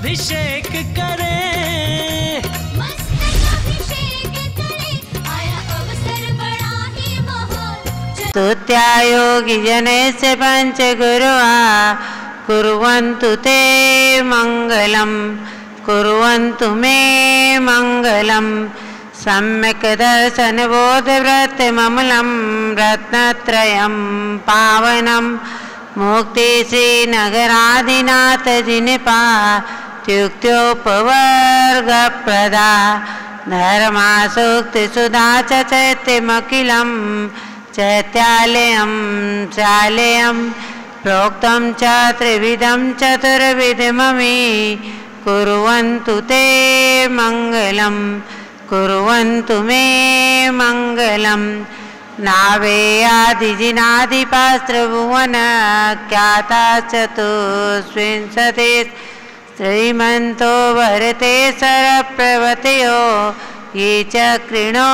अभिषेक करे, मस्तक अभिषेक करे, आया अवसर बड़ा ही महान। स्तुत्या योगी जनेस्य पंच गुरुआ कुर्वन्तु ते मंगलम, कुर्वन्तु मे मंगलम। सम्यक् दर्शन बोध व्रत ममलम रत्नत्रयं पावनम। मुक्ति श्री नगरादिनाथ जिनपा त्युक्त्योपवर्ग प्रदा। धर्मा सूक्ति सुधा चैत्यमखिलं चैत्यालयं शालयं। प्रोक्तं च त्रिविधं चतुर्विधमपि कुर्वन्तु ते मंगलम, कुर्वन्तु मे मंगलम। नावेयादिजिनादिपास्त्रभुवन ख्याता चतुस्विंशति। श्रीमन्तो भरते सरप्रवतयो ये चक्रिणो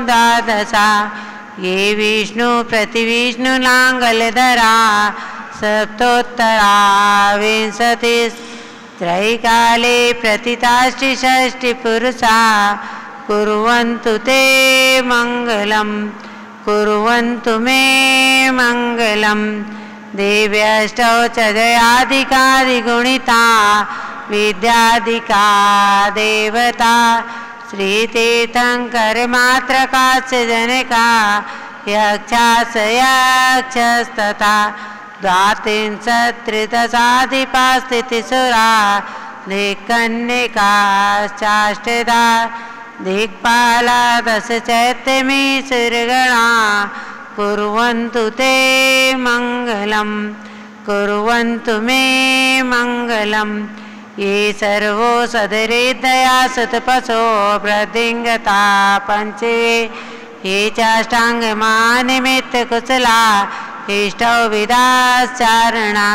द्वादशा। ये विष्णु प्रतिविष्णुलाङ्गलधरा सप्तोत्तरा विंशति। त्रैकाले प्रतिताष्टिषष्टि पुरुषा कुर्वन्तु ते मंगलम, कुर्वन्तु मे मंगलम। देव्यष्टौ च जयाधिकादिगुणिता विद्याधिका देवता। श्रीतीर्थङ्करमात्रकास्य जनका यक्षास यक्षस्तथा। द्वात्रिंशत्त्रिदशाधिपास्थितिसुरा दिक्कन्यकाश्चाष्टधा। दिक्पाला दश चैत्यमी सुरगणा कुर्वन्तु ते मंगलम, कुर्वन्तु मे मंगलम। ये सर्वो सदरिदया सुतपसो वृद्धिंगता पंचे। ये चाष्टांगमानिमित्त कुशला इष्टौ विदाचारणा।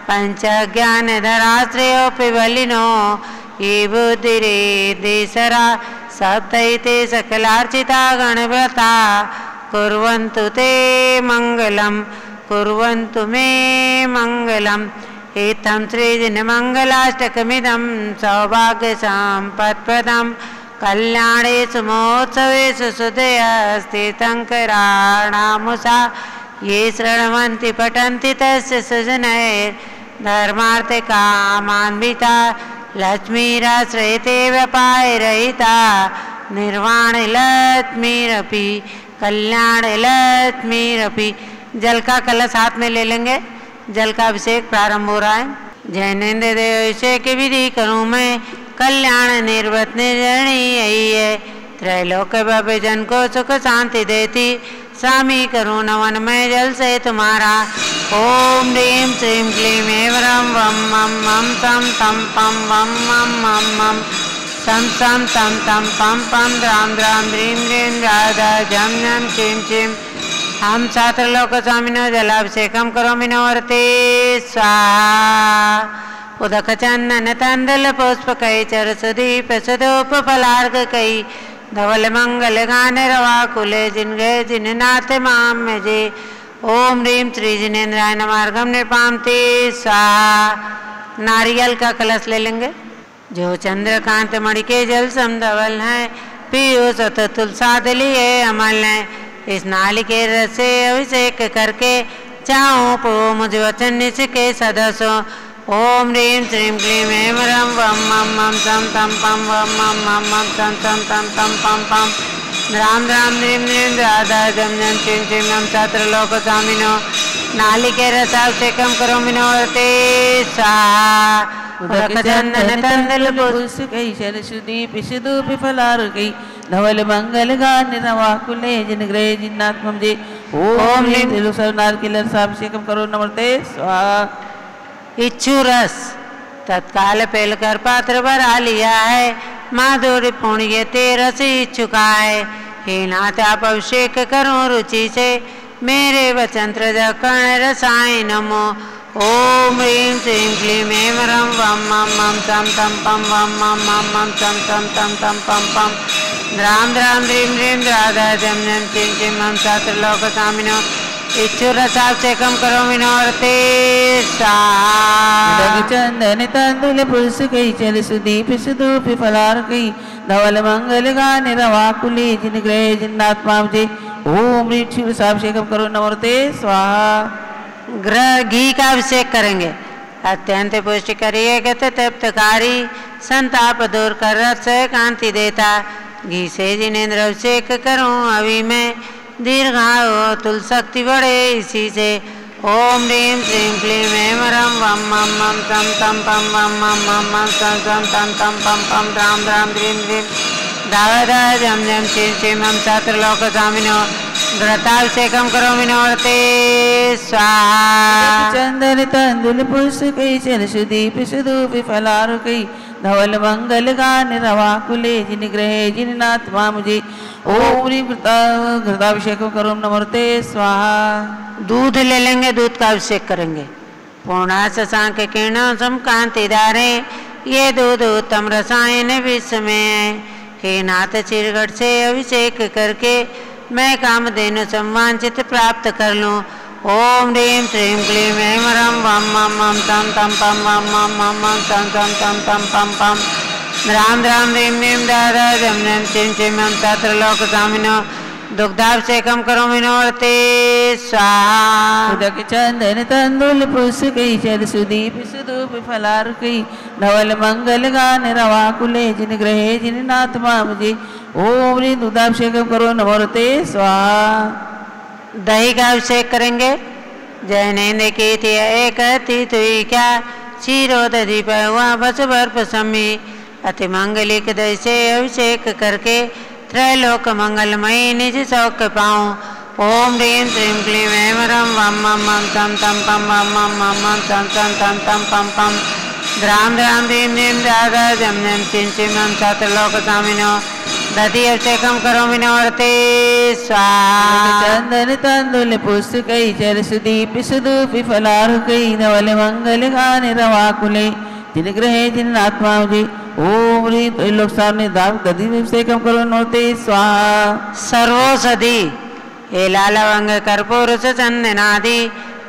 पंचज्ञानधराश्रयोऽपि बलिनो ये बुद्धिरेदेशरा। सप्तैते सकलार्चिता गणव्रता कुर्वन्तु ते मंगलम, कुर्वन्तु मे मंगलम। इत्थं श्रीजनमङ्गलाष्टकमिदं सौभाग्यसम्पत्प्रदं। कल्याणेषु महोत्सवेषु सुदयस्तीर्थङ्कराणामुषा। ये शृण्वन्ति पठन्ति तस्य सुजनैर्धर्मार्थकामान्विता। लक्ष्मीराश्रयते व्यपायरहिता। निर्वाणलक्ष्मीरपि कल्याणलक्ष्मीरपि। जल का कलश हाथ में ले लेंगे। जल का अभिषेक प्रारंभ हो रहा है। जैनेन्द्र देव अभिषेक की विधि करूँ मैं, कल्याण निर्वत निर्जनी यही है। त्रैलोक भव्य जन को सुख शांति देती। स्वामी करूँ नवन मैं जल से तुम्हारा। ओम ह्रीं श्रीं क्लीं ऐं वरं वं मं मं तं तं पं वं मं मं मं सं सं तं तं पं पं द्रां द्रां ह्रीं ह्रीं राधा झं झं चिं चिं। हम छात्रलोक स्वामिनो जलाभिषेकं करोमि नवर्ते स्वाहा। उदक चंदन तंदल पुष्पकै चरसुदीप सुधूपफलार्घकै। धवल मंगल गान रवा कुले जिन गए जिन नाथ माम में जे। ओम ह्रीं श्री जिनेन्द्राय नमार्गम निर्पामते स्वाहा। नारियल का कलश ले लेंगे। जो चंद्रकांत मणि के जल समधवल है, पियो सत तुलसा लिए अमल है। इस नाली के रस से अभिषेक करके चाहूँ पो मुझ वचन निष्के सदसो। ओम ह्रीं श्रीं क्लीं ऐं वरं वं मं मं सं तं पं वं मं मं मं सं सं तं तं पं पं द्रां द्रां ह्रीं ह्रीं राधा झं झं चिं चिं। हम छात्रलोक स्वामिनो नालिके रसाभिषेकं करोमि नवर्ते स्वाहा। उदक चंदन तंदल पुष्पकै चरसुदीप सुधूपफलार्घकै। धवल मंगल गान रवा कुले जिन गृहे जिन्नात्मं जे। ओम ह्रीं त्रिलोकनाथ के रसाभिषेकं करो नवर्ते स्वाहा। इच्छु रस तत्काल पेलकर पात्र भरा लिया है। माधुर्य पुण्य ते रस इच्छुका है। हे नाथ आप अभिषेक करो रुचि से। मेरे वचन त्रजकर्ण रसाय नमो। ओम ह्रीं श्रीं क्लीं ऐं वरं वं मं मं तं तं पं वं मं मं मं तं तं तं तं पं पं द्रां द्रां ह्रीं ह्रीं राधा झं झं चिं चिं। हम छात्रलोक स्वामिनो इच्छुरसाभिषेकं करोमि नवर्ते स्वाहा चंदन तंदुल पुरुष कई चल सुदीप सुदूप फलारकई धवल मंगल गान रवाकुले जिन ग्रह जिन्नात्मा जे ओम ऋक्षु साभिषेकम करो नमोते स्वाहा। ग्रह घी का अभिषेक करेंगे। अत्यंत पुष्टिकारी तृप्तकारी संताप दूर कर रस कांति देता घी से जिनेन्द्र अभिषेक करूं अभी मैं दीर्घायु तुल शक्ति बढ़े इसी से। ओम ह्रीं श्रीं क्लीं ऐं रं वं मं मं तं तं पं वं मं मं मं तं तं तं तं पं पं द्रां द्रां द्रीं द्रीं धावधाय जं जं चिं चिमं छत्रलोकस्वामिनो घृताभिषेकं करोमि नवर्ते स्वाहा। चंदन तंदुल पुरुष कई चल सुदीप सुदूप फलारकई धवल मंगल गान रवाकुले जिन ग्रह जिन्नात्मा मुझे ओम ह्रीं घृताभिषेकम करो नमोते स्वाहा। दूध ले लेंगे, दूध का अभिषेक करेंगे। पूर्णा शशांक किरणों सम कांतिदारे ये दूध उत्तम रसायन विश्व में है। हे नाथ चिरगढ़ से अभिषेक करके मैं कामधेनु संवांचित प्राप्त कर लूँ। ओम ह्रीं श्रीं क्लीं ऐं रं वं मं मं तं तं पं वं मं मं मं तं तं तं तं पं पं द्रां द्रां ह्रीं ह्रीं दादा जं जं चिं चिमं छत्रलोकस्वामिनो दुग्धाभिषेकं करोमि नवर्ते स्वाहा। उदक चंदन तंदुल पुरुष कई चल सुदीप सुदूप फलारकई धवल मंगल गान रवाकुले जिन ग्रह जिन्नात्मा मुझे ओम ह्रीं दुग्धाभिषेकम करो नमोते स्वाहा। दही का अभिषेक करेंगे। जैनेन्द्र की थी एक तीत हुई क्या क्षीरो दधी पर हुआ बस बर्फ सम्मी अति मंगलिक दही से अभिषेक करके त्रैलोक मंगलमयी निज सौख्य पाऊँ। ओम ह्रीं श्रीं क्लीं ऐं रं वं मं मं तं तं पं वं मं मं मं तं तं तं तं पं पं द्रां द्रां ह्रीं ह्रीं दादा जं जं चिं चिमं छत्रलोकस्वामिनो दधि अभिषेकं करोमि नवर्ते स्वाहा। चंदन तंदुल पुरुष कई चल सुदीप सुदूप फलारकई धवल मंगल गान रवाकुले जिन ग्रह जिन्नात्मा मुझे ओम ह्रीं त्रैलोक सामने दाव दधि अभिषेकम करो नमोते स्वाहा। सर्वौषधि हे लालवंग कर्पूर चंदनादि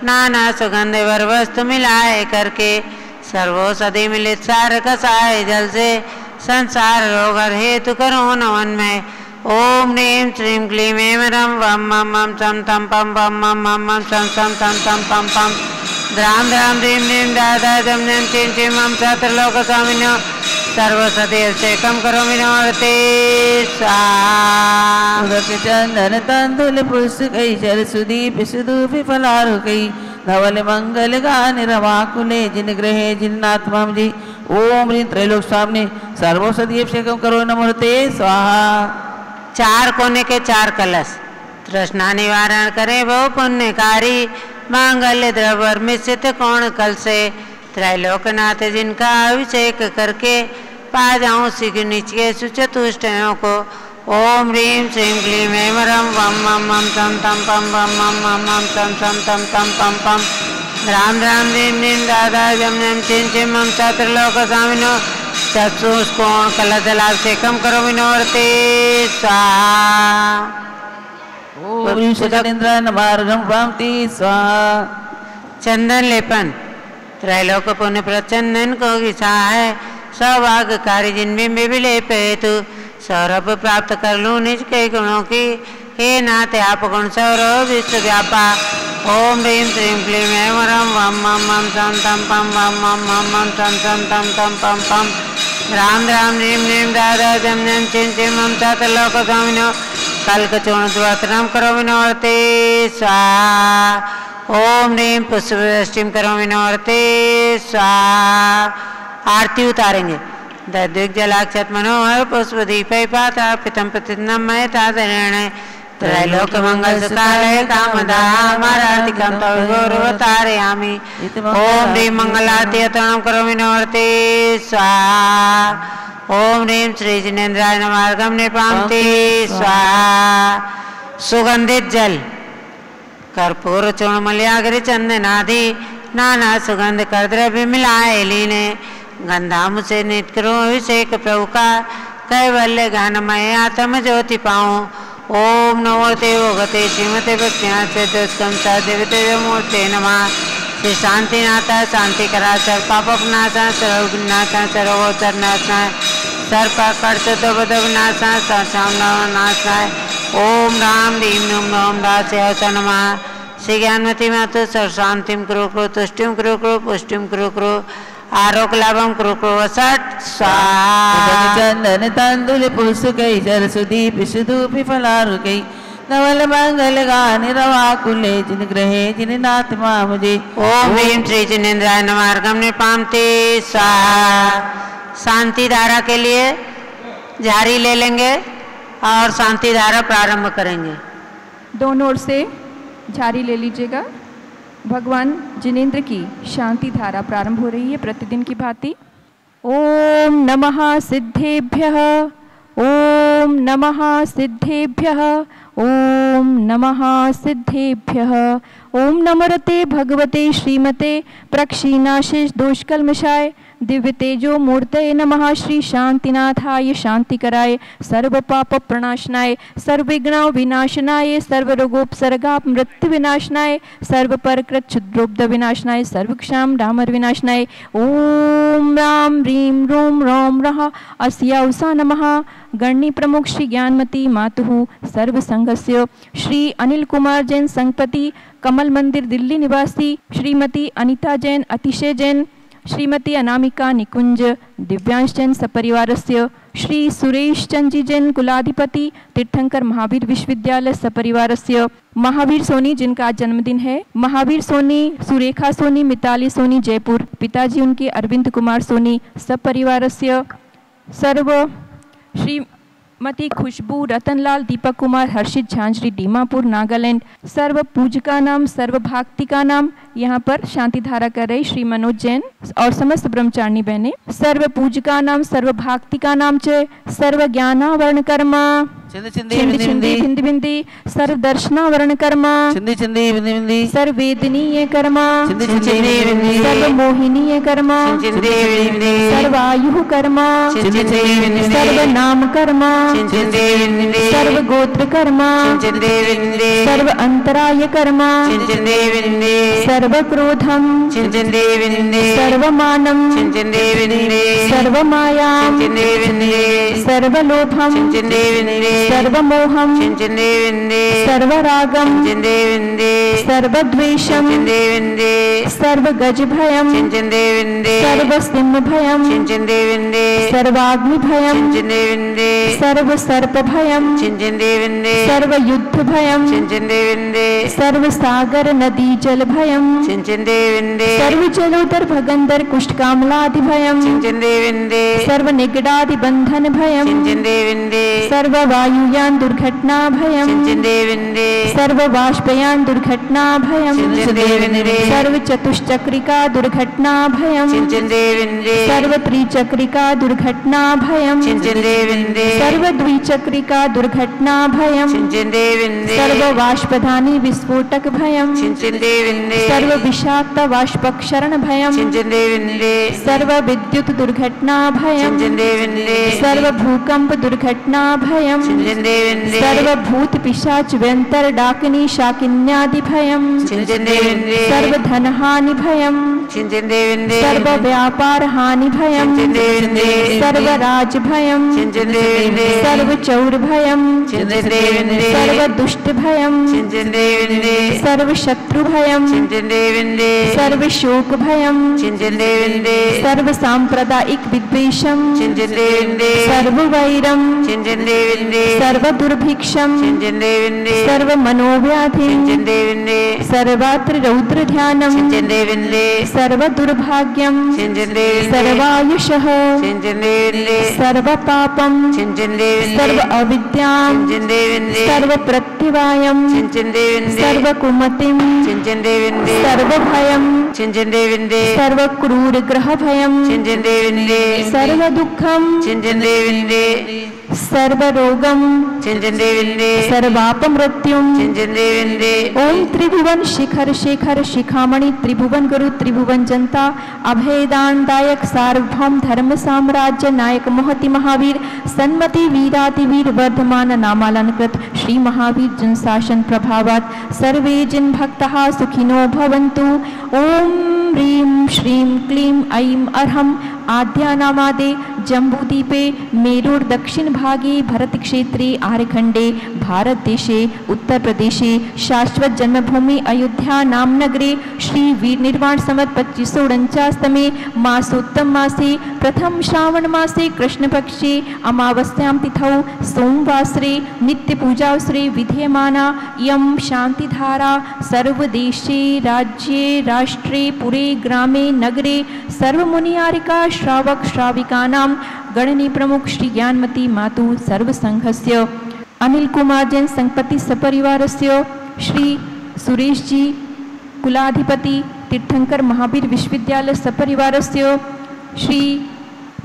नाना सुगंध वर वस्तु मिलाए करके सर्वौषधि मिलित सार कसाय जल से संसार रोग हेतु करो नवन में। ओम ह्रीं श्रीं क्लीं ऐं रं वं मं मं तं तं पं वं मं मं मं तं तं तं तं पं पं द्रां द्रां ह्रीं ह्रीं दादा जं जं चिं चिमं छत्रलोकस्वामिनो सर्वौषधि अभिषेकं करोमि नवर्ते स्वाहा। उदक चंदन तंदुल पुरुष कई चल सुदीप सुदूप फलारकई धवल मंगल गान रवाकुले जिन ग्रह जिन्नात्मा मुझे ओम ह्रीं त्रैलोक सामने सर्वौषधि अभिषेकम करो नमोते स्वाहा। चार कोने के चार कलश तृष्णा निवारण करे वो पुण्यकारी मांगल्य द्रव्य मिश्रित कोण कल से त्रैलोकनाथ जिनका अभिषेक करके पा जाऊं शीघ्र नीचे सुचतुष्टयों को। ओम ह्रीं श्रीं क्लीं ऐं रं वं मं मं तं तं पं वं मं मं मं तं तं तं तं पं पं द्रां द्रां ह्रीं ह्रीं दादा जं जं चिं चिमं छत्रलोकस्वामिनो चक्षुष्कोण कलशलाभिषेकं करोमि नवर्ते स्वाहा। ओम ह्रीं शचनेन्द्राय मार्गं प्राप्ति स्वाहा। चंदन लेपन त्रैलोक पुण्य प्रचंदन को घिसा है सौभाग्यकारी जिनमें भी लेप हेतु सौरभ प्राप्त कर लूँ निज के गुणों की। हे नाथ आप गुण सौरभ विश्व व्यापा। ओम ह्रीं श्रीं क्लीं ऐं रं वं मं मं तं तं पं वं मं मं मं तं तं तं तं पं पं द्रां द्रां ह्रीं ह्रीं दादा जं जं चिं चिमं छत्रलोकस्वामिनो कल्कचूर्णद्वतनं करोमि नवर्ते स्वाहा। ओम ह्रीं पुष्पवृष्टिं करोमि नवर्ते स्वाहा। आरती उतारेंगे। दैविक जलाक्षत मनोहर पुष्प दीपै पाता पितम प्रतिदिनं मयता दरेण त्रैलोक मंगल सुकालय कामदा हमाराति कम तव गौरवतारयामि। ओम ह्रीं मंगलारती अतरणं करोमि नवर्ते स्वाहा। ओम ह्रीं श्री जिनेन्द्राय मार्गं निपामते स्वाहा। सुगंधित जल कर्पूर चूर्ण मल्याग्रि चंदनादि नाना सुगंध कर द्रव्य मिलाए लीने गंधाम से नित करो अभिषेक प्रभु का कैवल्य गानमय आत्म ज्योति पाऊँ। ओम नमोते भगवते श्रीमते भक्तिनाथ दशकम देवते मूर्ते नमः। श्री शांतिनाथ शांतिकरा सर्व पापनाशा सर्वनाशा सर्वोत्तरनाशाय सर्वकर्तव्यनाशाय सर्वनाशाय। ओम राम ह्रीं नम नम दास्याय च नमः। श्री ज्ञानमती मातु सर्व शांतिम कुरु कुरु तुष्टिम कुरु कुरु पुष्टिम कुरु कुरु आरोग्य लाभम कुरु कुरु वसट स्वाहा। चंदन तांदुल पुष्कै सरस्वती सुधूपि फलारुकै नवल मंगल गान रवा कुले जिन ग्रहे जिन नाथ मुझे। ओम ह्रीं श्री जिनेन्द्राय नमः। अर्घम निपामते स्वाहा। शांति धारा के लिए झारी ले लेंगे और शांति धारा प्रारंभ करेंगे। दोनों ओर से झारी ले लीजिएगा। भगवान जिनेंद्र की शांति धारा प्रारंभ हो रही है प्रतिदिन की भांति। ओम नमः सिद्धेभ्यः, ओम नमः सिद्धेभ्यः, ओम नमः सिद्धेभ्यः। ओम नमरते भगवते श्रीमते प्रक्षीणाशिष दोषकल्मषाय दिव्य तेजो मूर्तये नमः। श्री शांतिनाथाय शांतिकराय सर्व पाप प्रणाशनाय सर्वविघ्न विनाशनाय सर्वरोगोपसर्गाप मृत्यु विनाशनाय सर्व परकृत क्षुद्रोब्ध विनाशनाय सर्वक्षाम डामर विनाशनाय। ओम राम ह्रीं रोम रोम रः अस्या उषा नमः। गण्य प्रमुख श्री ज्ञानमती मातुः सर्व संघस्य श्री अनिल कुमार जैन संगपति कमल मंदिर दिल्ली निवासी श्रीमती अनिता जैन अतिशय जैन श्रीमती अनामिका निकुंज दिव्यांश जैन सपरिवारस्य श्री सुरेश चंद्र जैन कुलाधिपति तीर्थंकर महावीर विश्वविद्यालय सपरिवारस्य महावीर सोनी जिनका आज जन्मदिन है, महावीर सोनी, सुरेखा सोनी, मिताली सोनी जयपुर, पिताजी उनके अरविंद कुमार सोनी सपरिवारस्य सर्व श्रीमती खुशबू रतनलाल दीपक कुमार हर्षित झांझरी दीमापुर नागालैंड सर्व पूजका नाम सर्व भाक्तिका नाम यहाँ पर शांति धारा कर रही श्री मनोज जैन और समस्त ब्रह्मचारिणी बहने सर्व पूजका नाम सर्व भाक्तिका नाम च सर्व ज्ञानावरण कर्म चिंदी बिंदी सर्व दर्शनावरण कर्म चिंदी सर्व वेदनीय कर्म सर्व मोहिनीय कर्म सर्व आयु कर्म सर्व नाम कर्म सर्व गोत्र कर्म सर्व अंतराय कर्म सर्व क्रोधम सर्व मानम सर्व मायाम सर्व लोभम सर्व मोहम सर्व रागम सर्व द्वेषम सर्व गज भयम सर्व सिंह भयम सर्वाग्नि भयम सर्व सर्प भयम सर्व युद्ध भयम सर्व सागर नदी जल भयम सर्व जलोदर भगंदर कुष्ठ कामलादि भयम सर्व निगडादि बंधन भयम सर्व वायुयान दुर्घटना भयम सर्व बाष्पयान दुर्घटना भयम सर्व चतुष्चक्रिका दुर्घटना भयम सर्व त्रिचक्रिका दुर्घटना भयम सर्व द्विचक्रिका दुर्घटना भयम सर्व वाष्पधानी विस्फोटक भयम सर्व विषाक्त वाष्पक्षरण भयम सर्व विद्युत दुर्घटना भयम सर्व भूकंप दुर्घटना भयम सर्व भूत पिशाच व्यंतर डाकिनी शाकिन्यादि भयम सर्व धनहानि भयम सर्व व्यापार हानि भयम सर्व राज भयम सर्व चौर भयम सर्व दुष्ट भयम सर्व शत्रु भयम सर्व शोक भयम सर्व सांप्रदायिक विद्वेषम सर्व वैरम सर्व दुर्भिक्षम सर्व मनोव्याधिम सर्वत्र रौद्र ध्यानम सर्व दुर्भाग्यम सर्वायुषः सर्व पापम सर्व अविद्याम सर्व प्रत्यवायम सर्व कुमतिम सर्व भयम सर्व क्रूर ग्रह भयम सर्व दुखम सर्वरोगम चिंचिंदे विंदे सर्वापमृत्युम चिंचिंदे विंदे ओम त्रिभुवन शिखर शेखर शिखामणि त्रिभुवन गुरु त्रिभुवन जनता अभयदानदायक सार्वभौम धर्म साम्राज्य नायक मोहति महावीर सन्मति वीरातिवीर वर्धमान नामालंकृत श्री महावीर जन शासन प्रभावात सर्वे जन भक्तः सुखिनो भवन्तु। ओम ह्रीं श्रीं क्लीं ऐं अर्हं आद्यानामादे जम्बूद्वीपे मेरुर दक्षिण भागे भरत क्षेत्रे आर्यखंडे भारत देशे उत्तर प्रदेशे शाश्वत जन्मभूमि अयोध्या नामनगरे श्री वीर निर्वाण संवत 2549 मासोत्तम मासे प्रथम श्रावण मासे कृष्ण पक्षे अमावस्यां तिथौ सोमवासरे नित्य पूजावसरे विधीयमाना यम शांतिधारा सर्वदेशे राज्ये राष्ट्रे पुरे ग्रामे नगरे सर्वमुनियारिका श्रावक श्राविकानां गणनी प्रमुख श्री ज्ञानमती मातु सर्वसंघस्य अनिल कुमार जैन संपत्ति सपरिवारस्य श्री सुरेश जी कुलाधिपति तीर्थंकर महावीर विश्वविद्यालय सपरिवारस्य श्री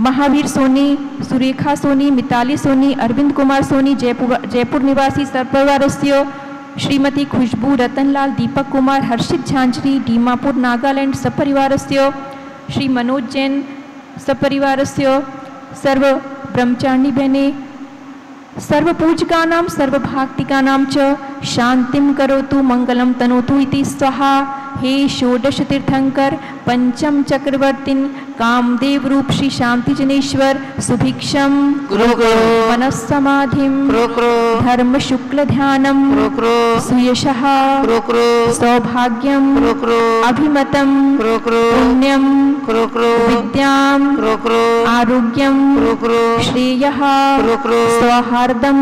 महावीर सोनी सुरेखा सोनी मिताली सोनी अरविंद कुमार सोनी जयपुर निवासी सपरिवारस्य श्रीमती खुशबू रतनलाल दीपक कुमार हर्षित झांझरी दीमापुर नागालैंड सपरिवारस्य श्री मनोज जैन सपरिवारस्य सर्व ब्रह्मचारिणी बहने सर्व पूजकानां सर्व भाक्तिकानां च शांतिं करोतु मंगलम तनोतु इति स्वाहा। हे षोडश तीर्थंकर पंचम चक्रवर्तीन कामदेव रूप श्री शांति जनेश्वर सुभिक्षम मनस्समाधिम धर्म शुक्ल ध्यानम सुयशः सौभाग्यम अभिमतम पुण्यम विद्याम आरोग्यम श्रेयः सौहार्दम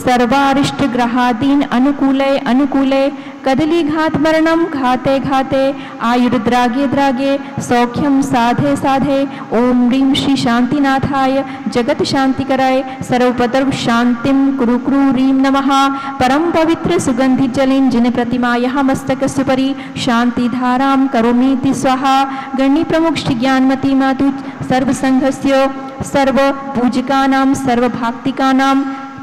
सर्वारिष्ट ग्रहादीन अनुकूले अनुकूले कदली घात मरणम घाते घाते आयुर्द्रागे द्रागे सौख्यम साधे साधे ओम ह्रीं श्री शांतिनाथाय जगत शांति कराय सर्वपदर्व शांतिम कुरु कुरु ह्रीं नमः। परम पवित्र सुगंधित जलेन जिन प्रतिमायाः मस्तकस्य परि शांति धारां करोमीति स्वाहा। गणी प्रमुख श्री ज्ञानमती मातु सर्वसंघस्य सर्व पूजकानां सर्व भाक्तिकानां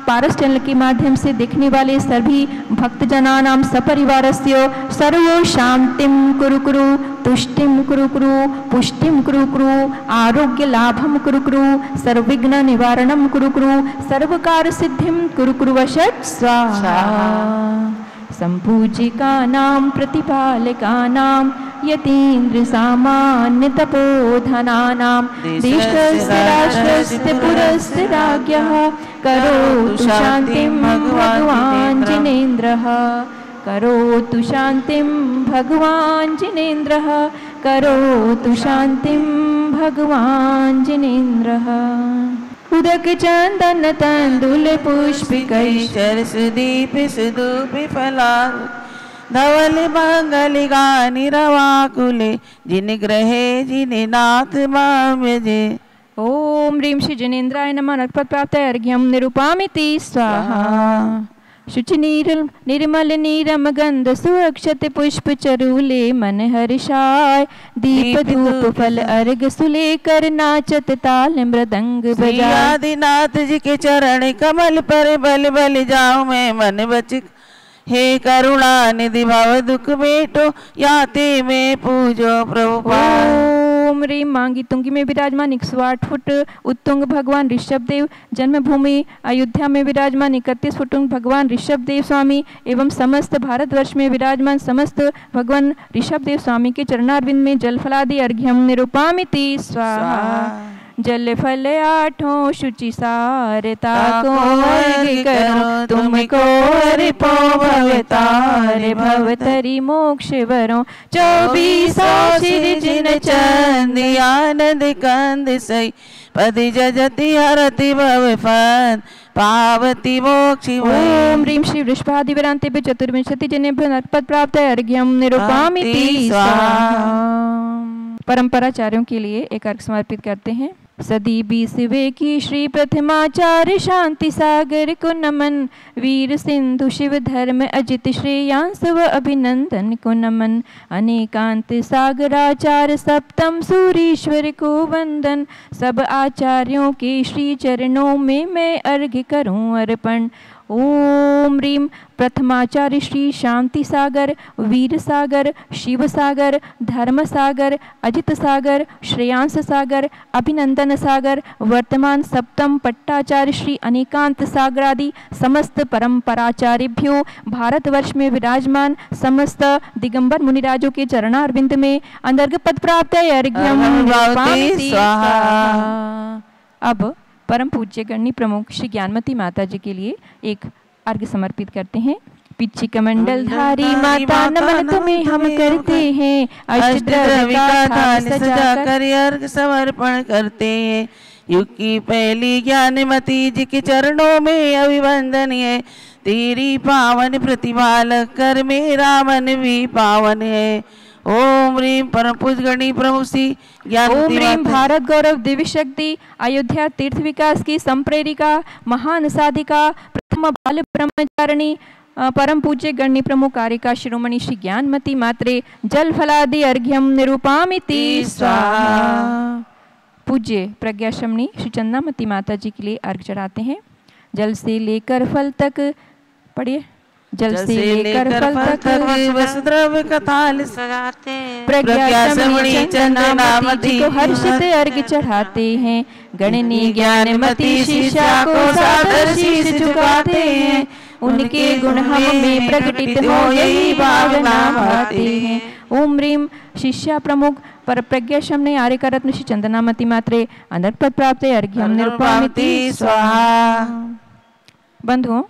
पारस चैनल के माध्यम से देखने वाले सभी भक्तजनानां सपरिवारस्य सर्व शांतिम कुरु कुरु तुष्टिम कुरु कुरु पुष्टिम कुरु कुरु आरोग्य लाभम कुरु कुरु सर्वविघ्न निवारणम कुरु कुरु सर्वकार सिद्धिम कुरु कुरु वशत् स्वाहा। संपूजिकानां प्रतिपालकानां यतीन्द्र सामान्य तपोधनानां देशस्य राष्ट्रस्य पुरस्य राज्ञः करोतु शान्तिं भगवान् जिनेन्द्रः करोतु शान्तिं भगवान् जिनेन्द्रः करोतु शान्तिं भगवान् जिनेन्द्रः। उदक चंदन तंदुल पुष्पिकै सरसदीप सुदूप फलार धवल मंगल गानि रवाकुले जिन ग्रहे जिन नाथ माम्यजे। ओम ह्रीं श्री जिनेन्द्राय नमः। अर्घ्य अर्घ्यम निरूपामिति स्वाहा। शुचि निर्मल नीरम गंध सुअक्षत पुष्प चरूले मन हर्षाय दीप धूप फल अर्घ सुलेकर नाचत ताल मृदंग बजाय। आदिनाथ जी के चरण कमल पर बल बल जाऊं मैं मन बच हे करुणा निधि भाव दुख बेटो याते में पूजो प्रभुपाद। ओम ह्रीं मांगी तुंगी में विराजमान 108 फुट उत्तुंग भगवान ऋषभदेव जन्मभूमि अयोध्या में विराजमान 31 फुट भगवान ऋषभदेव स्वामी एवं समस्त भारतवर्ष में विराजमान समस्त भगवान ऋषभदेव स्वामी के चरणारविंद में जलफलादि अर्घ्यम निरूपामिति स्वाहा। जल फल आठों शुचि सारता को अर्घ करो तुमको अर्पो भवतार भवतरी मोक्ष वरों 24 शिर जिन चंद आनंद कंद सई पद जजति हरति भव फन पावती मोक्षि। ओम ह्रीं श्री वृषभादिवरांते चतुर्विंशति जनेभ्यो नरपद प्राप्त अर्घ्यम निरूपामिति स्वाहा। परंपराचार्यों के लिए एक अर्घ समर्पित करते हैं। सदी बीसवे की श्री प्रथमाचार्य शांति सागर को नमन। वीर सिंधु शिव धर्म अजित श्रेयांस व अभिनंदन को नमन। अनेकांत सागराचार्य सप्तम सूरीश्वर को वंदन। सब आचार्यों के श्री चरणों में मैं अर्घ्य करूं अर्पण। ओम ह्रीम प्रथमाचार्य श्री शांति सागर, वीर सागर, शिव सागर, धर्म सागर, अजित सागर, श्रेयांस सागर, अभिनंदन सागर, वर्तमान सप्तम पट्टाचार्य श्री अनेकांत सागरादि समस्त परंपराचार्यभ्यो, भारतवर्ष में विराजमान समस्त दिगंबर मुनिराजों के चरणारविंद में अंतर्गत प्राप्त अर्घ्यम निर्वापयामि स्वाहा। अब परम पूज्य गणनी प्रमुख श्री ज्ञानमती माता जी के लिए एक अर्घ्य समर्पित करते हैं। पिच्ची कमंडल धारी माता नमन तुम्हें हम करते हैं। अष्टद्रव्य का थाल सजाकर अर्घ्य समर्पण करते हैं। युग की पहली ज्ञानमती जी के चरणों में अभिवंदन है। तेरी पावन प्रतिभा कर मेरा मन भी पावन है। ओम ह्रीम परम पूज्य गणनी प्रमुख श्री ओम ह्रीम भारत गौरव दिव्य शक्ति अयोध्या तीर्थ विकास की संप्रेरिका महान साधिका प्रथम बाल ब्रह्मचारिणी परम पूज्य गणनी प्रमुख कारिका शिरोमणि श्री ज्ञानमती मात्रे जल फलादि अर्घ्यम निरूपामिति स्वाहा। पूज्य प्रज्ञाशमनी श्री चंदामती माता जी के लिए अर्घ्य चढ़ाते हैं। जल से लेकर फल तक, पढ़िए। जल से लेकर फल तक वसुद्रव्य का थाल सजाते हैं। प्रज्ञाशमणी चंद्रनामती को हर्षित अर्घ्य चढ़ाते हैं। गणनी ज्ञानमती शिष्या को सादर शीश झुकाते हैं। उनके गुण हम में प्रकटित हो यही भावना भाते हैं। ओम ह्रीम शिष्या प्रमुख पर प्रज्ञाशमनी आर्यका रत्न श्री चंदनामती मात्रे अंतर्गत प्राप्त अर्घ्यम निरूपामिति स्वाहा। बंधुओं,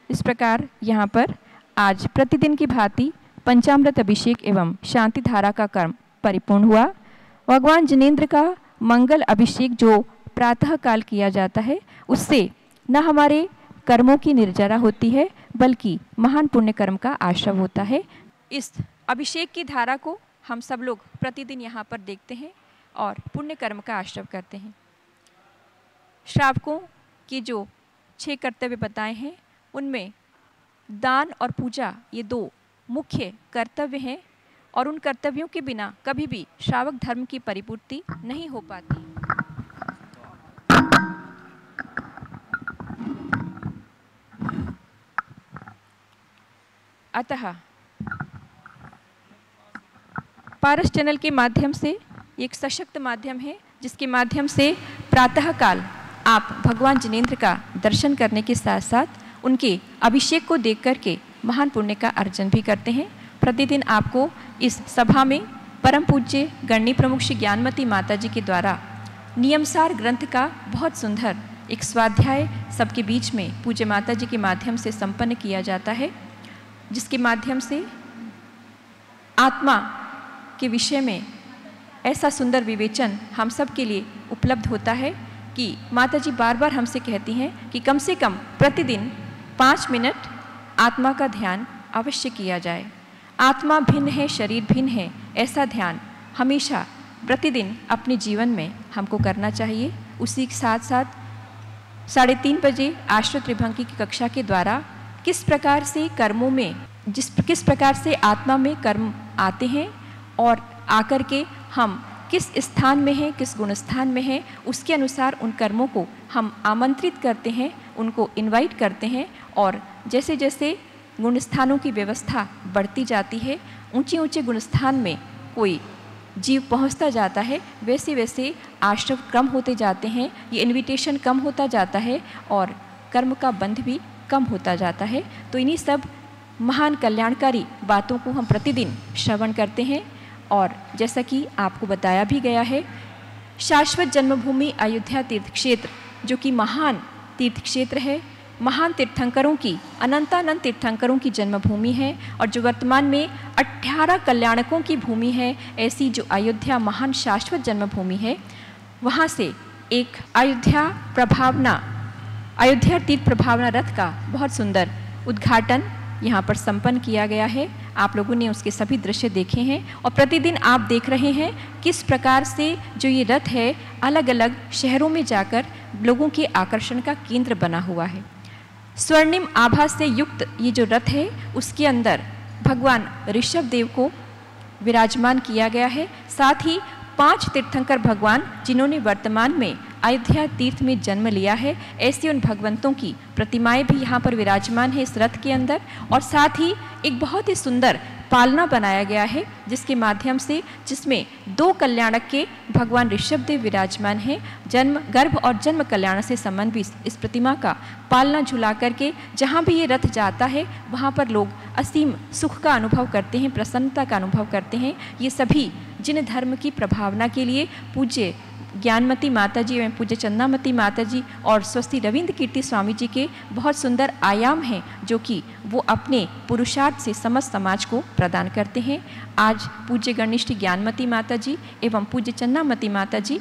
इस प्रकार यहाँ पर आज प्रतिदिन की भांति पंचामृत अभिषेक एवं शांति धारा का कर्म परिपूर्ण हुआ। भगवान जिनेंद्र का मंगल अभिषेक जो प्रातः काल किया जाता है, उससे न हमारे कर्मों की निर्जरा होती है बल्कि महान पुण्य कर्म का आश्रव होता है। इस अभिषेक की धारा को हम सब लोग प्रतिदिन यहाँ पर देखते हैं और पुण्य कर्म का आश्रव करते हैं। श्रावकों की जो 6 कर्तव्य बताए हैं, उनमें दान और पूजा ये 2 मुख्य कर्तव्य हैं और उन कर्तव्यों के बिना कभी भी श्रावक धर्म की परिपूर्ति नहीं हो पाती। अतः पारस चैनल के माध्यम से एक सशक्त माध्यम है जिसके माध्यम से प्रातःकाल आप भगवान जिनेंद्र का दर्शन करने के साथ साथ उनके अभिषेक को देख करके महान पुण्य का अर्जन भी करते हैं। प्रतिदिन आपको इस सभा में परम पूज्य गणनी प्रमुख श्री ज्ञानमती माता जी के द्वारा नियमसार ग्रंथ का बहुत सुंदर एक स्वाध्याय सबके बीच में पूज्य माता जी के माध्यम से संपन्न किया जाता है, जिसके माध्यम से आत्मा के विषय में ऐसा सुंदर विवेचन हम सब के लिए उपलब्ध होता है कि माता जी बार बार हमसे कहती हैं कि कम से कम प्रतिदिन 5 मिनट आत्मा का ध्यान अवश्य किया जाए। आत्मा भिन्न है, शरीर भिन्न है, ऐसा ध्यान हमेशा प्रतिदिन अपने जीवन में हमको करना चाहिए। उसी के साथ साथ 3:30 बजे आश्रित त्रिभंगी की कक्षा के द्वारा किस प्रकार से कर्मों में किस प्रकार से आत्मा में कर्म आते हैं और आकर के हम किस स्थान में हैं, किस गुण स्थान में हैं, उसके अनुसार उन कर्मों को हम आमंत्रित करते हैं, उनको इनवाइट करते हैं और जैसे जैसे गुण स्थानों की व्यवस्था बढ़ती जाती है, ऊंचे ऊंचे गुण स्थान में कोई जीव पहुंचता जाता है, वैसे वैसे आश्रव कम होते जाते हैं, ये इनविटेशन कम होता जाता है और कर्म का बंध भी कम होता जाता है। तो इन्हीं सब महान कल्याणकारी बातों को हम प्रतिदिन श्रवण करते हैं और जैसा कि आपको बताया भी गया है, शाश्वत जन्मभूमि अयोध्या तीर्थ क्षेत्र जो कि महान तीर्थ क्षेत्र है, महान तीर्थंकरों की अनंतानंत तीर्थंकरों की जन्मभूमि है और जो वर्तमान में 18 कल्याणकों की भूमि है, ऐसी जो अयोध्या महान शाश्वत जन्मभूमि है, वहाँ से एक अयोध्या तीर्थ प्रभावना रथ का बहुत सुंदर उद्घाटन यहाँ पर संपन्न किया गया है। आप लोगों ने उसके सभी दृश्य देखे हैं और प्रतिदिन आप देख रहे हैं किस प्रकार से जो ये रथ है अलग अलग शहरों में जाकर लोगों के आकर्षण का केंद्र बना हुआ है। स्वर्णिम आभा से युक्त ये जो रथ है उसके अंदर भगवान ऋषभ देव को विराजमान किया गया है। साथ ही 5 तीर्थंकर भगवान जिन्होंने वर्तमान में अयोध्या तीर्थ में जन्म लिया है, ऐसे उन भगवंतों की प्रतिमाएं भी यहाँ पर विराजमान है इस रथ के अंदर। और साथ ही एक बहुत ही सुंदर पालना बनाया गया है जिसके माध्यम से जिसमें 2 कल्याणक के भगवान ऋषभ देव विराजमान हैं। जन्म गर्भ और जन्म कल्याण से संबंधित इस प्रतिमा का पालना झुला करके जहाँ भी ये रथ जाता है वहाँ पर लोग असीम सुख का अनुभव करते हैं, प्रसन्नता का अनुभव करते हैं। ये सभी जिन धर्म की प्रभावना के लिए पूज्य ज्ञानमती माता जी एवं पूज्य चंदामती माता जी और स्वस्ति रविंद्र कीर्ति स्वामी जी के बहुत सुंदर आयाम हैं जो कि वो अपने पुरुषार्थ से समस्त समाज को प्रदान करते हैं। आज पूज्य गणनिष्ठ ज्ञानमती माता जी एवं पूज्य चंदामती माता जी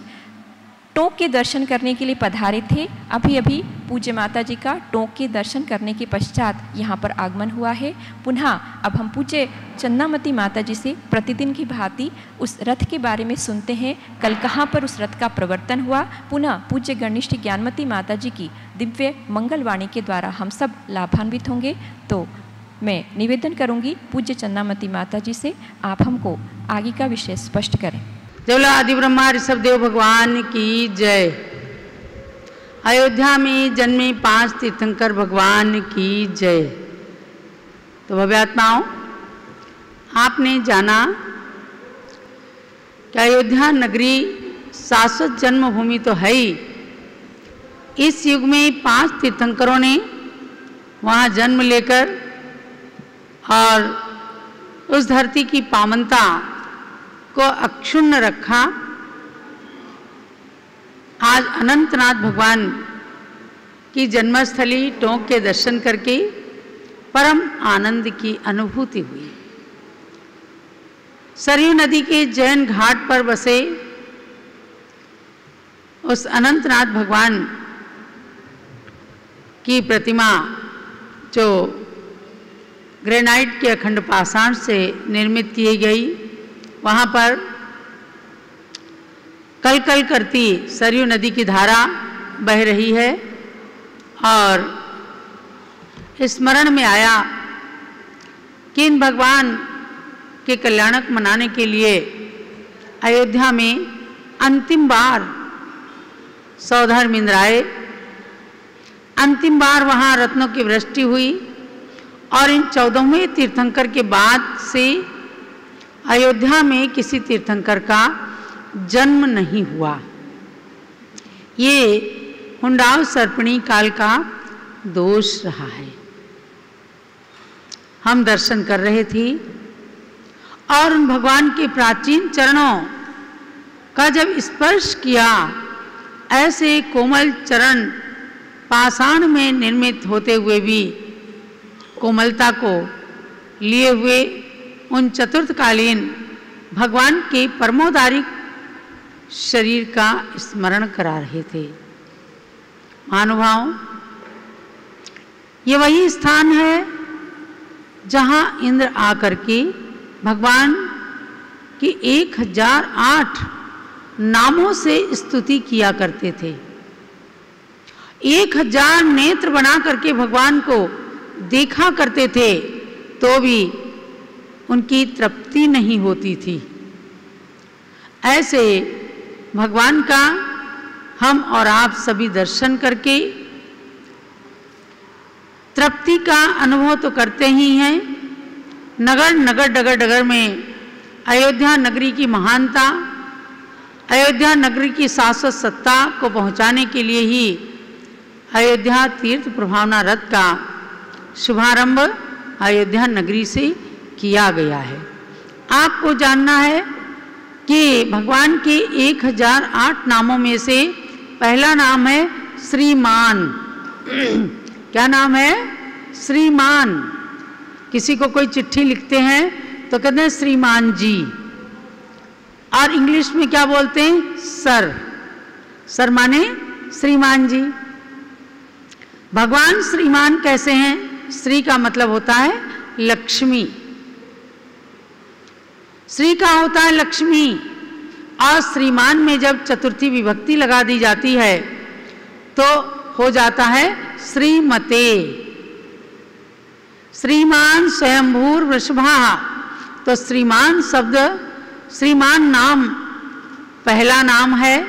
टोंक के दर्शन करने के लिए पधारे थे। अभी अभी पूज्य माता जी का टोंक के दर्शन करने के पश्चात यहाँ पर आगमन हुआ है। पुनः अब हम पूज्य चंदामती माता जी से प्रतिदिन की भांति उस रथ के बारे में सुनते हैं, कल कहाँ पर उस रथ का प्रवर्तन हुआ। पुनः पूज्य गणनिष्ठ ज्ञानमती माता जी की दिव्य मंगलवाणी के द्वारा हम सब लाभान्वित होंगे। तो मैं निवेदन करूँगी पूज्य चंदामती माता जी से, आप हमको आगे का विषय स्पष्ट करें। जय आदि ब्रह्मा ऋषभ देव भगवान की जय। अयोध्या में जन्मे 5 तीर्थंकर भगवान की जय। तो भव्यात्माओं, आपने जाना कि अयोध्या नगरी शाश्वत जन्मभूमि तो है ही। इस युग में 5 तीर्थंकरों ने वहाँ जन्म लेकर और उस धरती की पावनता को अक्षुण्ण रखा। आज अनंतनाथ भगवान की जन्मस्थली टोंक के दर्शन करके परम आनंद की अनुभूति हुई। सरयू नदी के जैन घाट पर बसे उस अनंतनाथ भगवान की प्रतिमा जो ग्रेनाइट के अखंड पाषाण से निर्मित की गई, वहाँ पर कल कल करती सरयू नदी की धारा बह रही है और स्मरण में आया कि इन भगवान के कल्याणक मनाने के लिए अयोध्या में अंतिम बार सौधर्म इंद्राए, अंतिम बार वहाँ रत्नों की वृष्टि हुई और इन 14वें तीर्थंकर के बाद से अयोध्या में किसी तीर्थंकर का जन्म नहीं हुआ। ये हुंडाव सर्पणी काल का दोष रहा है। हम दर्शन कर रहे थे और उन भगवान के प्राचीन चरणों का जब स्पर्श किया, ऐसे कोमल चरण पाषाण में निर्मित होते हुए भी कोमलता को लिए हुए उन चतुर्थकालीन भगवान के परमोदारिक शरीर का स्मरण करा रहे थे। महानुभाव, ये वही स्थान है जहाँ इंद्र आकर के भगवान की 1008 नामों से स्तुति किया करते थे। 1000 नेत्र बना करके भगवान को देखा करते थे तो भी उनकी तृप्ति नहीं होती थी। ऐसे भगवान का हम और आप सभी दर्शन करके तृप्ति का अनुभव तो करते ही हैं। नगर नगर डगर डगर में अयोध्या नगरी की महानता, अयोध्या नगरी की शाश्वत सत्ता को पहुंचाने के लिए ही अयोध्या तीर्थ प्रभावना रथ का शुभारंभ अयोध्या नगरी से किया गया है। आपको जानना है कि भगवान के 1008 नामों में से पहला नाम है श्रीमान। क्या नाम है? श्रीमान। किसी को कोई चिट्ठी लिखते हैं तो कहते हैं श्रीमान जी, और इंग्लिश में क्या बोलते हैं? सर। सर माने श्रीमान जी। भगवान श्रीमान कैसे हैं? श्री का मतलब होता है लक्ष्मी। श्री का होता है लक्ष्मी, और श्रीमान में जब चतुर्थी विभक्ति लगा दी जाती है तो हो जाता है श्रीमते। श्रीमान स्वयंभूर वृषभा, तो श्रीमान शब्द, श्रीमान नाम पहला नाम है,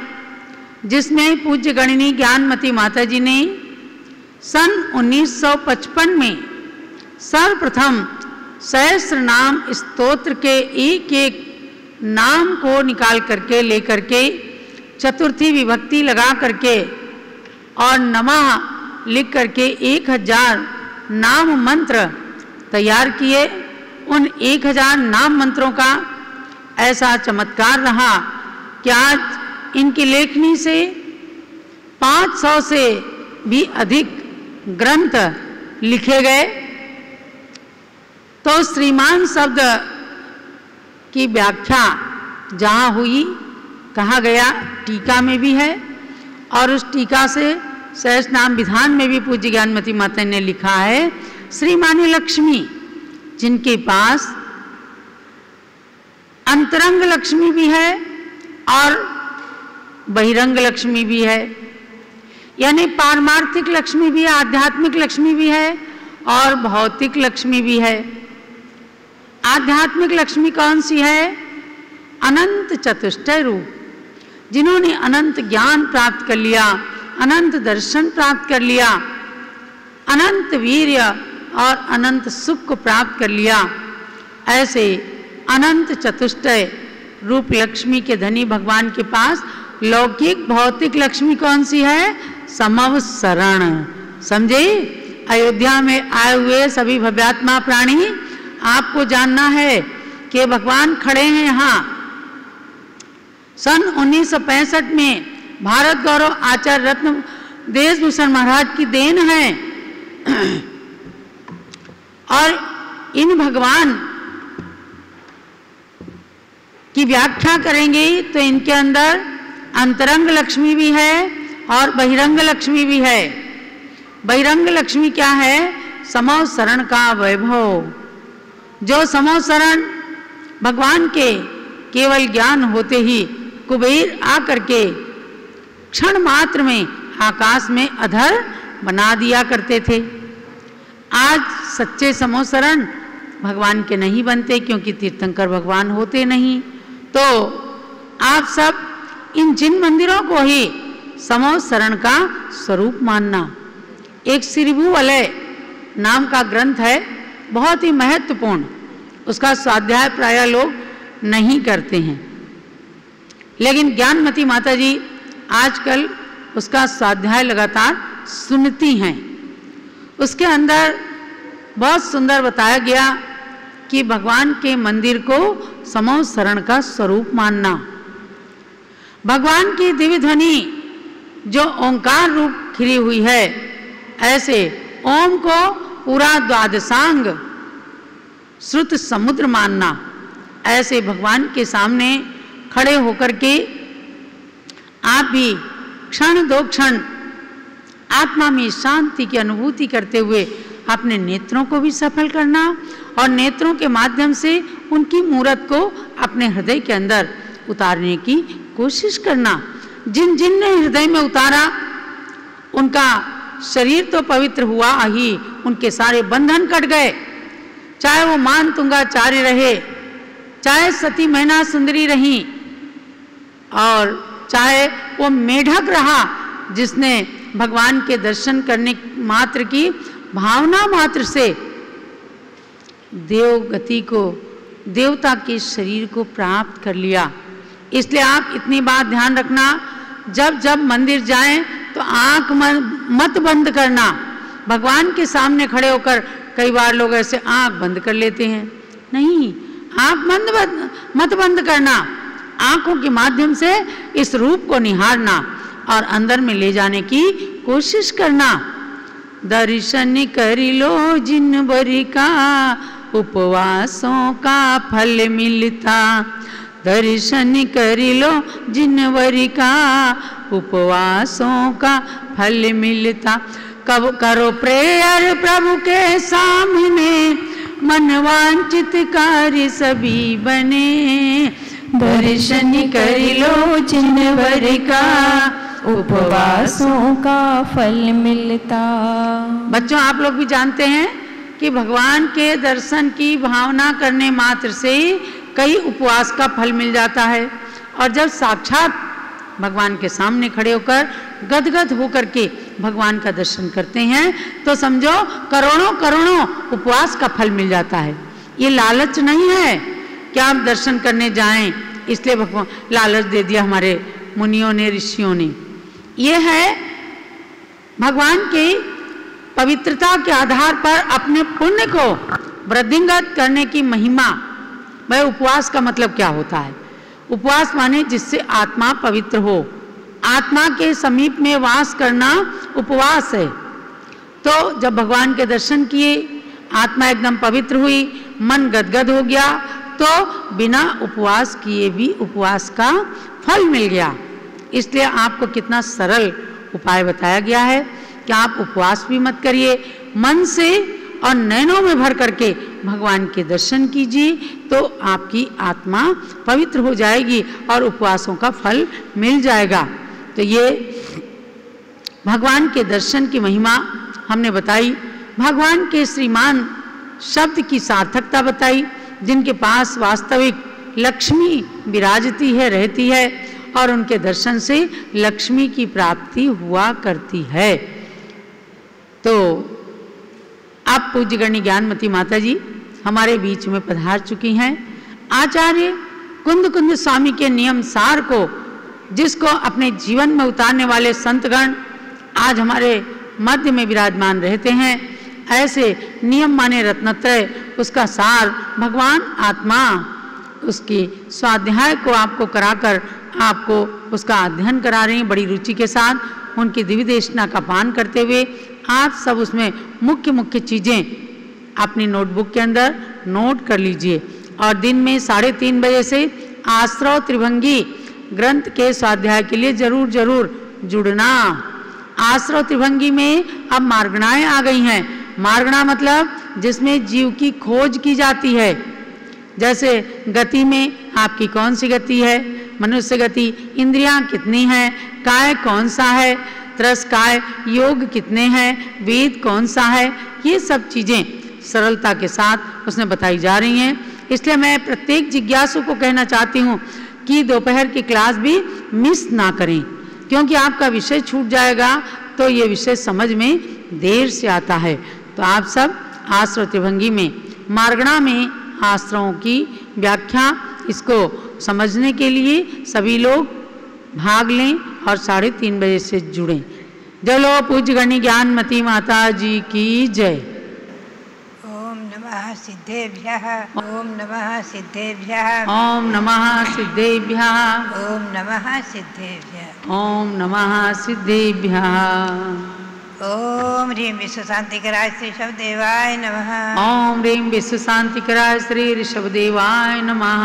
जिसमें पूज्य गणिनी ज्ञानमती माता जी ने सन 1955 में सर्वप्रथम सहस्र नाम स्तोत्र के एक एक नाम को निकाल करके लेकर के चतुर्थी विभक्ति लगा करके और नमः लिख करके 1000 नाम मंत्र तैयार किए। उन 1000 नाम मंत्रों का ऐसा चमत्कार रहा कि आज इनकी लेखनी से 500 से भी अधिक ग्रंथ लिखे गए। तो श्रीमान शब्द की व्याख्या जहाँ हुई, कहा गया, टीका में भी है, और उस टीका से सहस्र नाम विधान में भी पूज्य ज्ञानमती माता ने लिखा है, श्रीमानी लक्ष्मी जिनके पास अंतरंग लक्ष्मी भी है और बहिरंग लक्ष्मी भी है, यानी पारमार्थिक लक्ष्मी भी है, आध्यात्मिक लक्ष्मी भी है और भौतिक लक्ष्मी भी है। आध्यात्मिक लक्ष्मी कौन सी है? अनंत चतुष्टय रूप, जिन्होंने अनंत ज्ञान प्राप्त कर लिया, अनंत दर्शन प्राप्त कर लिया, अनंत वीर्य और अनंत सुख को प्राप्त कर लिया, ऐसे अनंत चतुष्टय रूप लक्ष्मी के धनी भगवान के पास लौकिक भौतिक लक्ष्मी कौन सी है? समवसरण। समझे? अयोध्या में आए हुए सभी भव्यात्मा प्राणी, आपको जानना है कि भगवान खड़े हैं यहाँ। सन 1965 में भारत गौरव आचार्य रत्न देशभूषण महाराज की देन है, और इन भगवान की व्याख्या करेंगे तो इनके अंदर अंतरंग लक्ष्मी भी है और बहिरंग लक्ष्मी भी है। बहिरंग लक्ष्मी क्या है? समवसरण का वैभव। जो समवसरण भगवान के केवल ज्ञान होते ही कुबेर आकर के क्षण मात्र में आकाश में अधर बना दिया करते थे। आज सच्चे समवसरण भगवान के नहीं बनते, क्योंकि तीर्थंकर भगवान होते नहीं। तो आप सब इन जिन मंदिरों को ही समवसरण का स्वरूप मानना। एक श्रीभुवलय नाम का ग्रंथ है, बहुत ही महत्वपूर्ण, उसका स्वाध्याय प्रायः लोग नहीं करते हैं, लेकिन ज्ञानमती माता जी आजकल उसका स्वाध्याय लगातार सुनती हैं। उसके अंदर बहुत सुंदर बताया गया कि भगवान के मंदिर को समवसरण का स्वरूप मानना। भगवान की दिव्य ध्वनि जो ओंकार रूप खिली हुई है, ऐसे ओम को पूरा द्वादशांग श्रुत समुद्र मानना। ऐसे भगवान के सामने खड़े होकर के आप भी क्षण दो क्षण आत्मा में शांति की अनुभूति करते हुए अपने नेत्रों को भी सफल करना, और नेत्रों के माध्यम से उनकी मूरत को अपने हृदय के अंदर उतारने की कोशिश करना। जिन जिन ने हृदय में उतारा उनका शरीर तो पवित्र हुआ ही, उनके सारे बंधन कट गए। चाहे वो मान तुंगाचार्य रहे, चाहे सती मैना सुंदरी रही, और चाहे वो मेढक रहा जिसने भगवान के दर्शन करने मात्र की भावना मात्र से देव गति को, देवता के शरीर को प्राप्त कर लिया। इसलिए आप इतनी बात ध्यान रखना, जब जब मंदिर जाएं तो आंख मत बंद करना। भगवान के सामने खड़े होकर कई बार लोग ऐसे आंख बंद कर लेते हैं। नहीं, आंख मत बंद करना, आंखों के माध्यम से इस रूप को निहारना और अंदर में ले जाने की कोशिश करना। दर्शन करी लो जिन बरी का उपवासों का फल मिलता। दर्शन करी लो जिन बरी का उपवासों का फल मिलता। कब करो प्रेयर प्रभु के सामने, मन वांछित कार्य सभी बने, दर्शन कर लो जिनवर का, उपवासों का फल मिलता। बच्चों आप लोग भी जानते हैं कि भगवान के दर्शन की भावना करने मात्र से कई उपवास का फल मिल जाता है। और जब साक्षात भगवान के सामने खड़े होकर गदगद होकर के भगवान का दर्शन करते हैं तो समझो करोड़ों करोड़ों उपवास का फल मिल जाता है। ये लालच नहीं है कि आप दर्शन करने जाएं, इसलिए भगवान लालच दे दिया हमारे मुनियों ने, ऋषियों ने। ये है भगवान की पवित्रता के आधार पर अपने पुण्य को वृद्धिंगत करने की महिमा। भाई उपवास का मतलब क्या होता है? उपवास माने जिससे आत्मा पवित्र हो, आत्मा के समीप में वास करना उपवास है। तो जब भगवान के दर्शन किए, आत्मा एकदम पवित्र हुई, मन गदगद हो गया, तो बिना उपवास किए भी उपवास का फल मिल गया। इसलिए आपको कितना सरल उपाय बताया गया है कि आप उपवास भी मत करिए, मन से और नैनों में भर करके भगवान के दर्शन कीजिए, तो आपकी आत्मा पवित्र हो जाएगी और उपवासों का फल मिल जाएगा। तो ये भगवान के दर्शन की महिमा हमने बताई, भगवान के श्रीमान शब्द की सार्थकता बताई, जिनके पास वास्तविक लक्ष्मी विराजती है, रहती है, और उनके दर्शन से लक्ष्मी की प्राप्ति हुआ करती है। तो अब पूज्य गणी ज्ञानमती माता जी हमारे बीच में पधार चुकी हैं। आचार्य कुंद कुंद स्वामी के नियम सार को, जिसको अपने जीवन में उतारने वाले संतगण आज हमारे मध्य में विराजमान रहते हैं, ऐसे नियम माने रत्नत्रय, उसका सार भगवान आत्मा, उसकी स्वाध्याय को आपको कराकर आपको उसका अध्ययन करा रही हैं बड़ी रुचि के साथ। उनकी दिव्य देशना का पान करते हुए आप सब उसमें मुख्य मुख्य चीज़ें अपनी नोटबुक के अंदर नोट कर लीजिए। और दिन में 3:30 बजे से आश्रव त्रिभंगी ग्रंथ के स्वाध्याय के लिए जरूर जरूर जुड़ना। आश्रव त्रिभंगी में अब मार्गणाएं आ गई हैं। मार्गणा मतलब जिसमें जीव की खोज की जाती है। जैसे गति में आपकी कौन सी गति है, मनुष्य गति, इंद्रियां कितनी हैं, काय कौन सा है, त्रस काय, योग कितने हैं, वेद कौन सा है, ये सब चीज़ें सरलता के साथ उसमें बताई जा रही हैं। इसलिए मैं प्रत्येक जिज्ञासु को कहना चाहती हूँ कि दोपहर की क्लास भी मिस ना करें, क्योंकि आपका विषय छूट जाएगा तो ये विषय समझ में देर से आता है। तो आप सब आश्रव त्रिभंगी में मार्गणा में आश्रवों की व्याख्या, इसको समझने के लिए सभी लोग भाग लें और 3:30 बजे से जुड़ें। जलो पूज्य गणी ज्ञानमती माता जी की जय। ओम नमः सिद्धेभ्यः, ओम नमः सिद्धेभ्यः, ओम नमः सिद्धेभ्यः, ओम नमः सिद्धेभ्यः, ओम नमः सिद्धेभ्यः। ओम ह्रीं विश्व शांतिकराय श्री ऋषभदेवाय नमः। ओम ह्रीं विश्व शांतिकराय श्री ऋषभदेवाय नमः।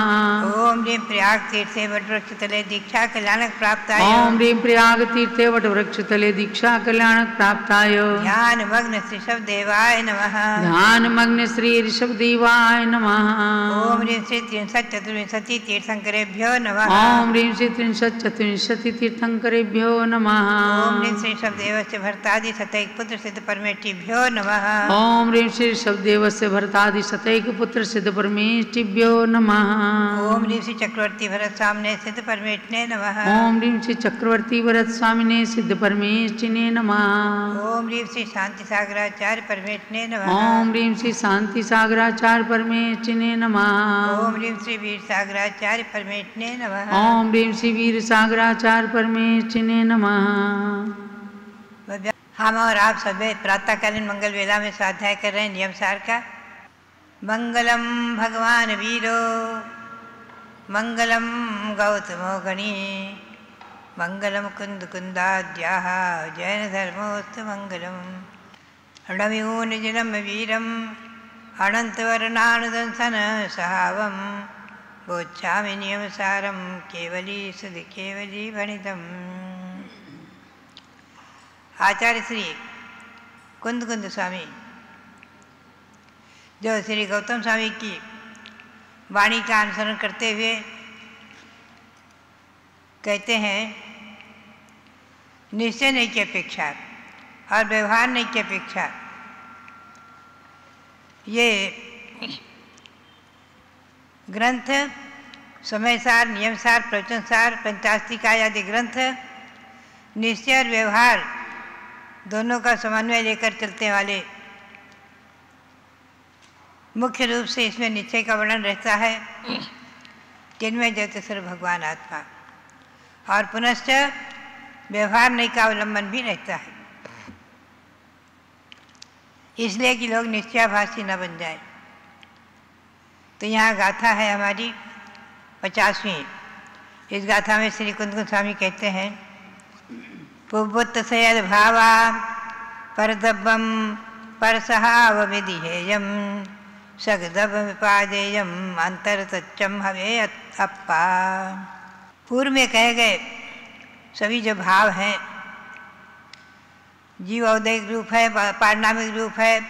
ओम ह्रीं प्रयाग तीर्थे वटवृक्ष तले दीक्षा कल्याणक प्राप्ताय। ओम ह्रीं प्रयाग तीर्थे वटवृक्ष तले दीक्षा कल्याणक प्राप्ताय। ध्यान मग्न श्री ऋषभदेवाय नमः। ध्यान मग्न श्री ऋषभदेवाय नमः। ओम ह्रीं श्री 334 तीर्थंकरेभ्यो नमः। ओम ह्रीं श्री 334 तीर्थंकरेभ्यो नमः। ओम ह्रीं श्री ऋषभदेवस्य भरतादि सतैक पुत्र सिद्ध परमेष्टिभ्यो नमः। ओम ह्रीं श्री ऋषभदेवस्य भरतादि सतैक पुत्र सिद्ध परमेष्टिभ्यो नमः। ओम ह्रीं श्री चक्रवर्ती भरत स्वामिने सिद्ध परमेष्टिने नमः। ओम ह्रीं श्री चक्रवर्ती भरत स्वामिने सिद्ध परमेष्टिने नमः। ओम ह्रीं श्री शांति सागराचार्य परमेष्टिने नमः। ओम ह्रीं श्री शांति सागराचार्य परमेष्टिने नमः। ओम ह्रीं श्री वीर सागराचार्य परमेष्टिने नमः। ओम ह्रीं श्री वीर सागराचार्य परमेष्टिने नमः। हम और आप सभी प्रातःकालीन मंगल वेला में स्वाध्याय कर रहे हैं नियम सार का। मंगलम भगवान वीरो, मंगलम गौतमो गणी, मंगलम कुंद कुंदाद्याः जैन धर्मोस्त मंगलम। रणव्यून जलम वीरम अनंतवर्णानुदंसन सहावम, बोच्छामि नियम सारम केवली सुध केवली भणितम। आचार्य श्री कुंद स्वामी जो श्री गौतम स्वामी की वाणी का अनुसरण करते हुए कहते हैं निश्चय नहीं की अपेक्षा और व्यवहार नहीं की अपेक्षा ये ग्रंथ समयसार, नियमसार, प्रवचनसार, पंचास्तिकाय आदि ग्रंथ निश्चय और व्यवहार दोनों का समन्वय लेकर चलते वाले। मुख्य रूप से इसमें निश्चय का वर्णन रहता है, जिनमें ज्योतिषर भगवान आत्मा, और पुनश्च व्यवहार नहीं का अवलंबन भी रहता है, इसलिए कि लोग निश्चयाभासी न बन जाए। तो यहाँ गाथा है हमारी 50वीं। इस गाथा में श्री कुंद स्वामी कहते हैं पुब्बुत सयद भावा परदब्बम परसहावविधिहेयम सगदब विपादेयम अंतरतच्चम हवे अप्पा। पूर्व में कहे गए सभी जो भाव हैं, जीव औदैहिक रूप है, पारिणामिक रूप है,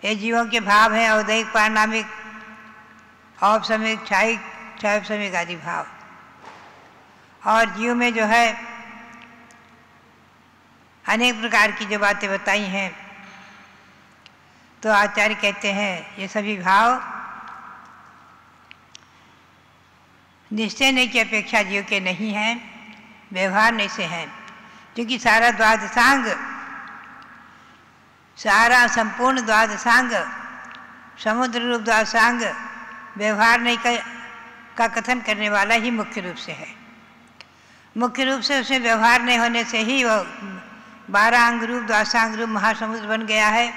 ये जीवों के भाव हैं, औदैहिक, पारिणामिक, औपसमिक, क्षायिक, क्षयोपसमिक आदि भाव। और जीव में जो है अनेक प्रकार की जो बातें बताई हैं, तो आचार्य कहते हैं ये सभी भाव निश्चय नहीं की अपेक्षा जीव के नहीं हैं, व्यवहार नहीं से हैं, क्योंकि सारा द्वादशांग, सारा संपूर्ण द्वादशांग, समुद्र रूप द्वादशांग व्यवहार नहीं का कथन करने वाला ही मुख्य रूप से है। मुख्य रूप से उसमें व्यवहार नहीं होने से ही वो 12 अंग रूप, द्वादशांग रूप महासमुद्र बन गया है।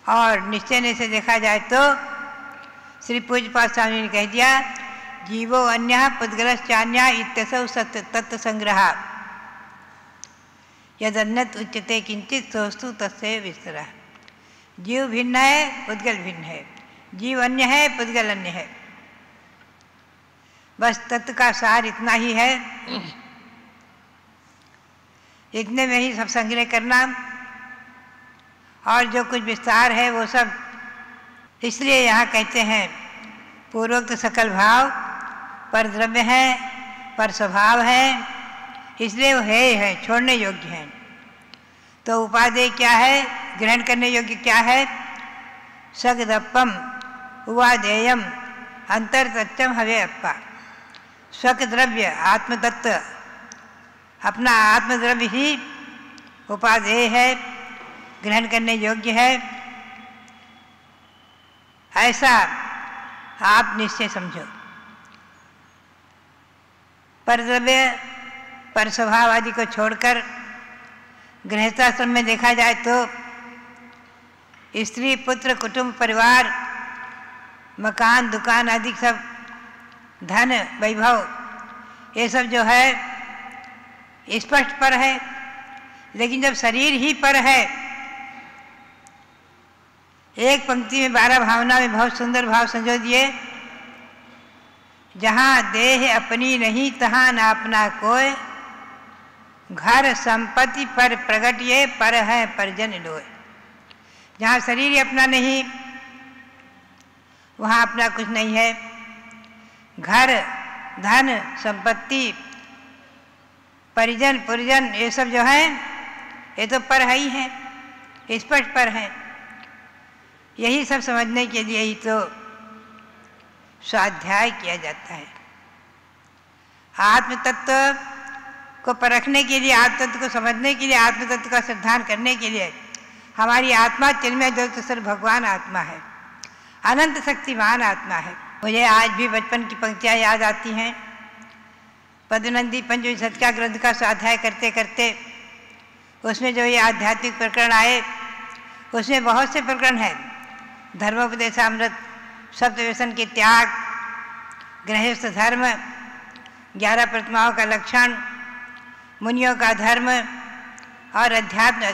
और निश्चय ने से देखा जाए तो श्री पूज्यपाद स्वामी ने कह दिया जीवो अन्य पुद्गलश्चान्या इत्यसौ सत्य तत्व संग्रह यदन्यत उच्यते किंचित सोस्तु तस्य विस्तरः। जीव भिन्न है, पुद्गल भिन्न है, जीव अन्य है, पुद्गल अन्य है, बस तत्व का सार इतना ही है। इतने में ही सब संग्रह करना, और जो कुछ विस्तार है वो सब, इसलिए यहाँ कहते हैं पूर्वोक्त सकल भाव पर द्रव्य है, पर स्वभाव है, इसलिए वो है छोड़ने योग्य है। तो उपादेय क्या है, ग्रहण करने योग्य क्या है, सगदप्पम उवादेयम अंतरतच्चम हवे अप्पा। स्वक द्रव्य आत्मतत्व, अपना आत्मद्रव्य ही उपादेय है, ग्रहण करने योग्य है, ऐसा आप निश्चय समझो। परद्रव्य, पर स्वभाव आदि को छोड़कर गृहस्थाश्रम में देखा जाए तो स्त्री, पुत्र, कुटुंब, परिवार, मकान, दुकान आदि सब, धन, वैभव, ये सब जो है स्पष्ट पर है। लेकिन जब शरीर ही पर है, एक पंक्ति में 12 भावना में बहुत सुंदर भाव संजो दिए, जहाँ देह अपनी नहीं तहाँ न अपना कोय, घर संपत्ति पर प्रगट ये पर है परजन लोय। जहाँ शरीर ही अपना नहीं, वहाँ अपना कुछ नहीं है। घर, धन, संपत्ति, परिजन, पुरजन, ये सब जो है ये तो पर ही है, स्पष्ट पर है। यही सब समझने के लिए ही तो स्वाध्याय किया जाता है। आत्म तत्व को परखने के लिए, आत्म तत्व को समझने के लिए, आत्म तत्व का सिद्धांत करने के लिए हमारी आत्मा चिन्मय ज्योतिषर भगवान आत्मा है, अनंत शक्तिमान आत्मा है। मुझे आज भी बचपन की पंक्तियाँ याद आती हैं। पद्मनंदी पंचविंशति का ग्रंथ का स्वाध्याय करते करते उसमें जो ये आध्यात्मिक प्रकरण आए, उसमें बहुत से प्रकरण हैं। धर्मोपदेशामृत, सप्तव्यसन के त्याग, गृहस्थ धर्म, 11 प्रतिमाओं का लक्षण, मुनियों का धर्म और अध्यात्म,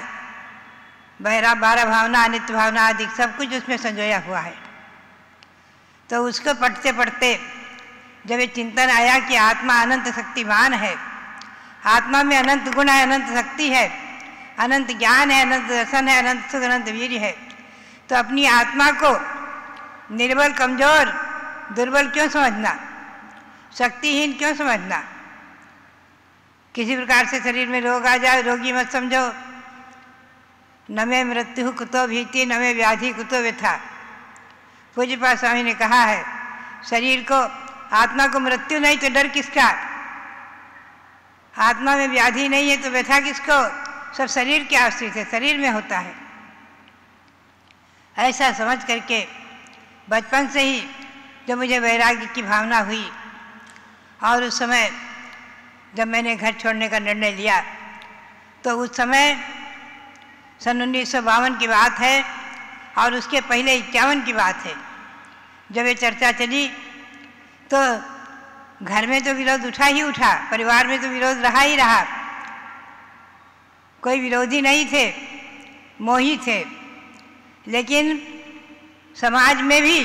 12 भावना, अनित्य भावना आदि सब कुछ उसमें संजोया हुआ है। तो उसको पढ़ते पढ़ते जब ये चिंतन आया कि आत्मा अनंत शक्तिमान है, आत्मा में अनंत गुण है, अनंत शक्ति है, अनंत ज्ञान है, अनंत दर्शन है, अनंत सुख, अनंत वीर्य है। तो अपनी आत्मा को निर्बल, कमजोर, दुर्बल क्यों समझना, शक्तिहीन क्यों समझना? किसी प्रकार से शरीर में रोग आ जाए, रोगी मत समझो। न में मृत्यु कुतो भीति, न में व्याधि कुतो व्यथा। पूज्यपाद स्वामी ने कहा है, शरीर को, आत्मा को मृत्यु नहीं तो डर किसका? आत्मा में व्याधि नहीं है तो व्यथा किसको? सब शरीर के आश्रित है, शरीर में होता है। ऐसा समझ करके बचपन से ही जब मुझे वैराग्य की भावना हुई और उस समय जब मैंने घर छोड़ने का निर्णय लिया, तो उस समय सन 1952 की बात है और उसके पहले 51 की बात है। जब ये चर्चा चली तो घर में तो विरोध उठा ही उठा, परिवार में तो विरोध रहा ही रहा। कोई विरोधी नहीं थे, मोही थे, लेकिन समाज में भी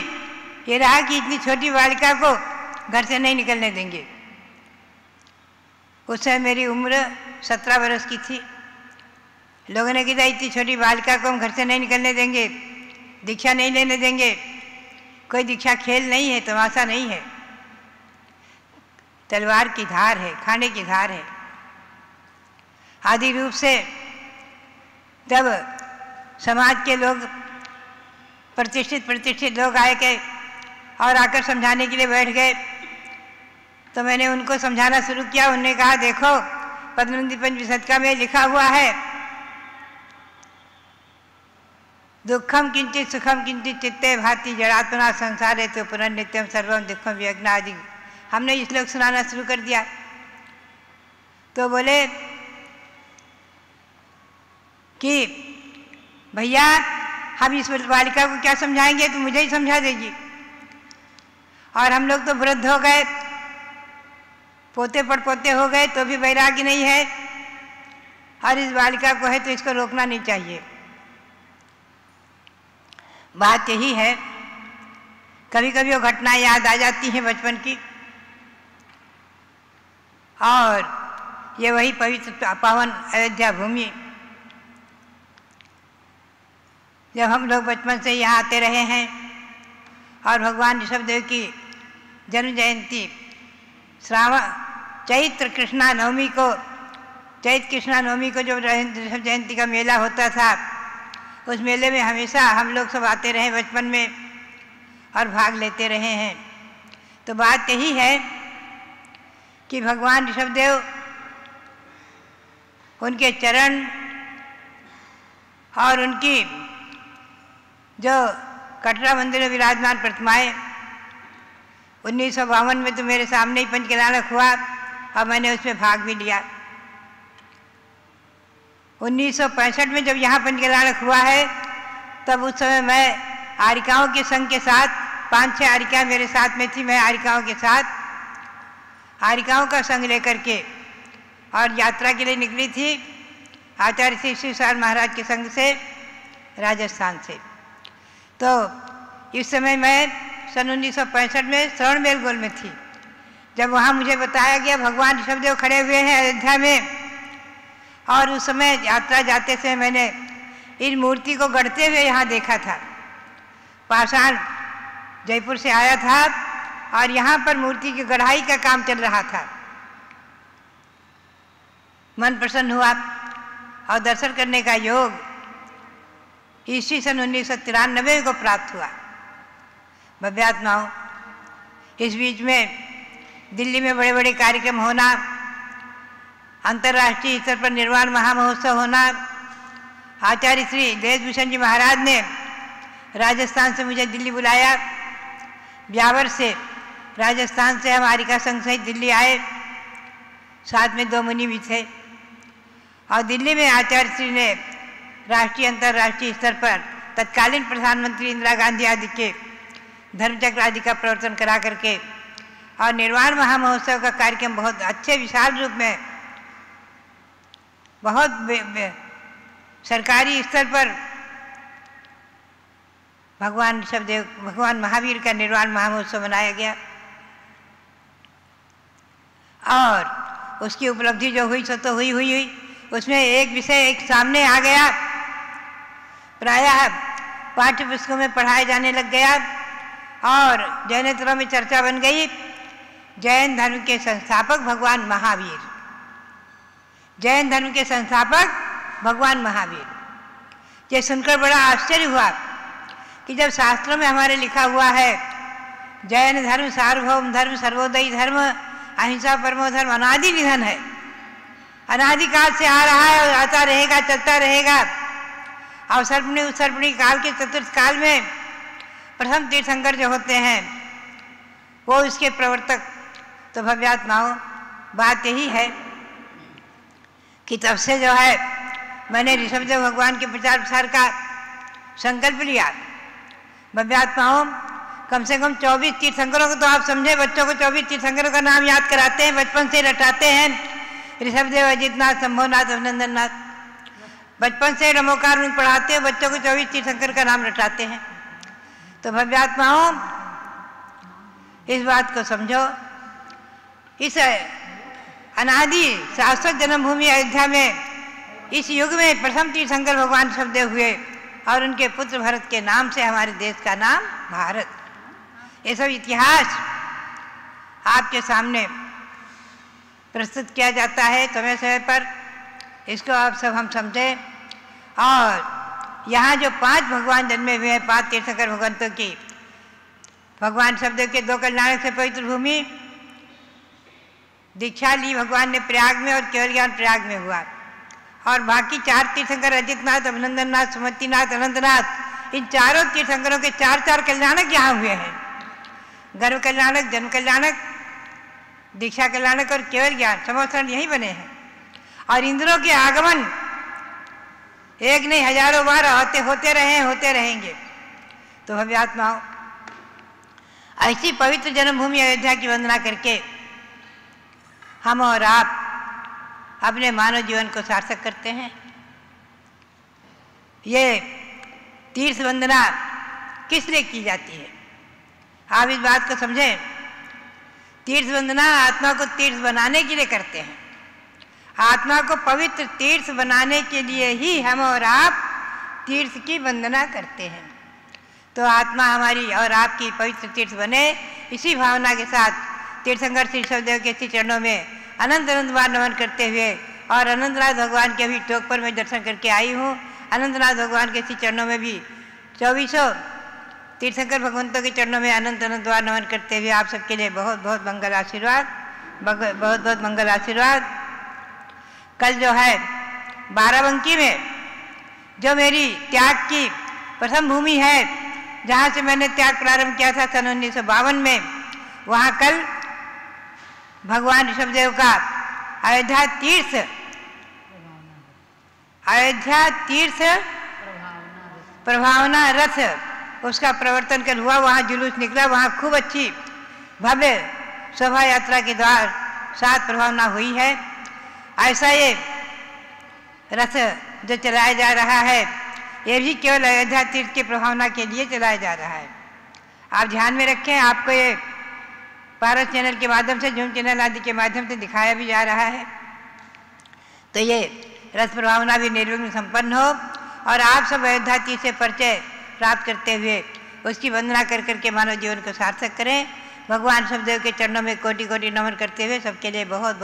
ये रहा कि इतनी छोटी बालिका को घर से नहीं निकलने देंगे। उस समय मेरी उम्र 17 वर्ष की थी। लोगों ने कहा इतनी छोटी बालिका को हम घर से नहीं निकलने देंगे, दीक्षा नहीं लेने देंगे। कोई दीक्षा खेल नहीं है, तमाशा नहीं है, तलवार की धार है, खाने की धार है। आदि रूप से जब समाज के लोग प्रतिष्ठित लोग आए गए और आकर समझाने के लिए बैठ गए, तो मैंने उनको समझाना शुरू किया। उन्होंने कहा, देखो पद्मनंदी पंचविंशतिका में लिखा हुआ है, दुखम किंचित सुखम किंचित चित्ते भाति जड़ात्मना संसारे तो पुनर्नित्यम सर्वम दुखम वियज्ञ आदि। हमने ये श्लोक सुनाना शुरू कर दिया। तो बोले कि भैया हम इस बालिका को क्या समझाएंगे, तो मुझे ही समझा देगी। और हम लोग तो वृद्ध हो गए, पोते पड़पोते हो गए, तो भी वैराग्य नहीं है, और इस बालिका को है तो इसको रोकना नहीं चाहिए। बात यही है, कभी कभी वो घटनाएं याद आ जाती हैं बचपन की, और ये वही पवित्र पावन अयोध्या भूमि, जब हम लोग बचपन से यहाँ आते रहे हैं और भगवान ऋषभदेव की जन्म जयंती चैत्र कृष्णा नवमी को जब ऋषभ जयंती का मेला होता था, उस मेले में हमेशा हम लोग सब आते रहे बचपन में और भाग लेते रहे हैं। तो बात यही है कि भगवान ऋषभदेव, उनके चरण और उनकी जो कटरा मंदिर में विराजमान प्रतिमाएं, 1952 में तो मेरे सामने ही पंचकल्याणक हुआ और मैंने उसमें भाग भी लिया। 1965 में जब यहाँ पंचकल्याणक हुआ है, तब उस समय मैं आरिकाओं के संघ के साथ, 5-6 आरिका मेरे साथ में थी, मैं आरिकाओं के साथ आरिकाओं का संघ लेकर के और यात्रा के लिए निकली थी आचार्य श्री शिवसार महाराज के संघ से राजस्थान से। तो इस समय मैं सन 1965 में श्रवण बेलगोल में थी, जब वहाँ मुझे बताया गया भगवान ऋषभदेव खड़े हुए हैं अयोध्या में, और उस समय यात्रा जाते समय मैंने इन मूर्ति को गढ़ते हुए यहाँ देखा था। पाषाण जयपुर से आया था और यहाँ पर मूर्ति की गढ़ाई का काम चल रहा था। मन प्रसन्न हुआ और दर्शन करने का योग ईस्वी सन 1993 को प्राप्त हुआ। भव्यात्माओं, इस बीच में दिल्ली में बड़े बड़े कार्यक्रम होना, अंतर्राष्ट्रीय स्तर पर निर्वाण महामहोत्सव होना, आचार्य श्री देशभूषण जी महाराज ने राजस्थान से मुझे दिल्ली बुलाया, ब्यावर से, राजस्थान से हम आरिका संघ सहित दिल्ली आए, साथ में 2 मुनि भी थे, और दिल्ली में आचार्य श्री ने राष्ट्रीय अंतर्राष्ट्रीय स्तर पर तत्कालीन प्रधानमंत्री इंदिरा गांधी आदि के धर्मचक्र आदि का प्रवर्तन करा करके और निर्वाण महामहोत्सव का कार्यक्रम बहुत अच्छे विशाल रूप में, बहुत सरकारी स्तर पर भगवान महावीर का निर्वाण महामहोत्सव मनाया गया। और उसकी उपलब्धि जो हुई सो तो हुई उसमें एक विषय एक सामने आ गया, प्रायः पाठ्य पुस्तकों में पढ़ाया जाने लग गया और जैनेतरों में चर्चा बन गई। जैन धर्म के संस्थापक भगवान महावीर, जैन धर्म के संस्थापक भगवान महावीर। ये सुनकर बड़ा आश्चर्य हुआ कि जब शास्त्रों में हमारे लिखा हुआ है जैन धर्म सार्वभौम धर्म सर्वोदयी धर्म अहिंसा परमो धर्म अनादि निधन है, अनादिकाल से आ रहा है और आता रहेगा, चलता रहेगा। अवसर्पणी उत्सर्पणी काल के चतुर्थ काल में प्रथम तीर्थंकर जो होते हैं वो इसके प्रवर्तक तो भव्यात्माओं। बात यही है कि तब से जो है मैंने ऋषभदेव भगवान के प्रचार प्रसार का संकल्प लिया। भव्यात्माओं, कम से कम 24 तीर्थंकरों को तो आप समझे, बच्चों को 24 तीर्थंकरों का नाम याद कराते हैं, बचपन से रटाते हैं। ऋषभदेव, अजितनाथ, शंभुनाथ, अभिनंदननाथ, बचपन से नमोकार में पढ़ाते हैं, बच्चों को 24 तीर्थंकर का नाम रटाते हैं। तो भव्यात्माओं, इस बात को समझो, इस अनादि शाश्वत जन्मभूमि अयोध्या में इस युग में प्रथम तीर्थंकर भगवान ऋषभदेव हुए और उनके पुत्र भरत के नाम से हमारे देश का नाम भारत। ये सब इतिहास आपके सामने प्रस्तुत किया जाता है समय समय पर, इसको आप सब हम समझें। और यहाँ जो 5 भगवान जन्मे हुए हैं, 5 तीर्थंकर भगवंतों की, भगवान ऋषभदेव के 2 कल्याणक से पवित्र भूमि, दीक्षा ली भगवान ने प्रयाग में और केवल ज्ञान प्रयाग में हुआ। और बाकी 4 तीर्थंकर अजितनाथ, अभिनंदननाथ, सुमतिनाथ, अनंतनाथ, इन चारों तीर्थंकरों के 4 कल्याणक यहाँ हुए हैं। गर्भ कल्याणक, जन्म कल्याणक, दीक्षा कल्याणक और केवल ज्ञान समोत्सरण यही बने हैं। और इंद्रों के आगमन एक नहीं हजारों बार होते रहे, होते रहेंगे। तो भव्यात्माओं, ऐसी पवित्र जन्मभूमि अयोध्या की वंदना करके हम और आप अपने मानव जीवन को सार्थक करते हैं। ये तीर्थ वंदना किस लिए की जाती है, आप इस बात को समझें। तीर्थ वंदना आत्मा को तीर्थ बनाने के लिए करते हैं। आत्मा को पवित्र तीर्थ बनाने के लिए ही हम और आप तीर्थ की वंदना करते हैं। तो आत्मा हमारी और आपकी पवित्र तीर्थ बने, इसी भावना के साथ तीर्थंकर श्री ऋषभदेव के श्री चरणों में अनंत अनंत बार नमन करते हुए, और अनंतनाथ भगवान के भी टोक पर मैं दर्शन करके आई हूँ। अनंतनाथ भगवान के श्री चरणों में भी 24 तीर्थंकर भगवंतों के चरणों में अनंत अनंत बार नमन करते हुए आप सबके लिए बहुत बहुत मंगल आशीर्वाद, बहुत बहुत मंगल आशीर्वाद। कल जो है बाराबंकी में जो मेरी त्याग की प्रथम भूमि है, जहाँ से मैंने त्याग प्रारंभ किया था सन 1952 में, वहाँ कल भगवान ऋषभदेव का अयोध्या तीर्थ प्रभावना रथ, उसका प्रवर्तन कल हुआ। वहाँ जुलूस निकला, वहाँ खूब अच्छी भव्य शोभा यात्रा के द्वार साथ प्रभावना हुई है। ऐसा ये रथ जो चलाया जा रहा है, ये भी केवल अयोध्या तीर्थ की प्रभावना के लिए चलाया जा रहा है। आप ध्यान में रखें, आपको ये पारस चैनल के माध्यम से, जूम चैनल आदि के माध्यम से दिखाया भी जा रहा है। तो ये रथ प्रभावना भी निर्विघ्न संपन्न हो और आप सब अयोध्या तीर्थ से परिचय प्राप्त करते हुए उसकी वंदना कर करके मानव जीवन को सार्थक करें। भगवान ऋषभदेव के चरणों में कोटि कोटि नमन करते हुए सबके लिए बहुत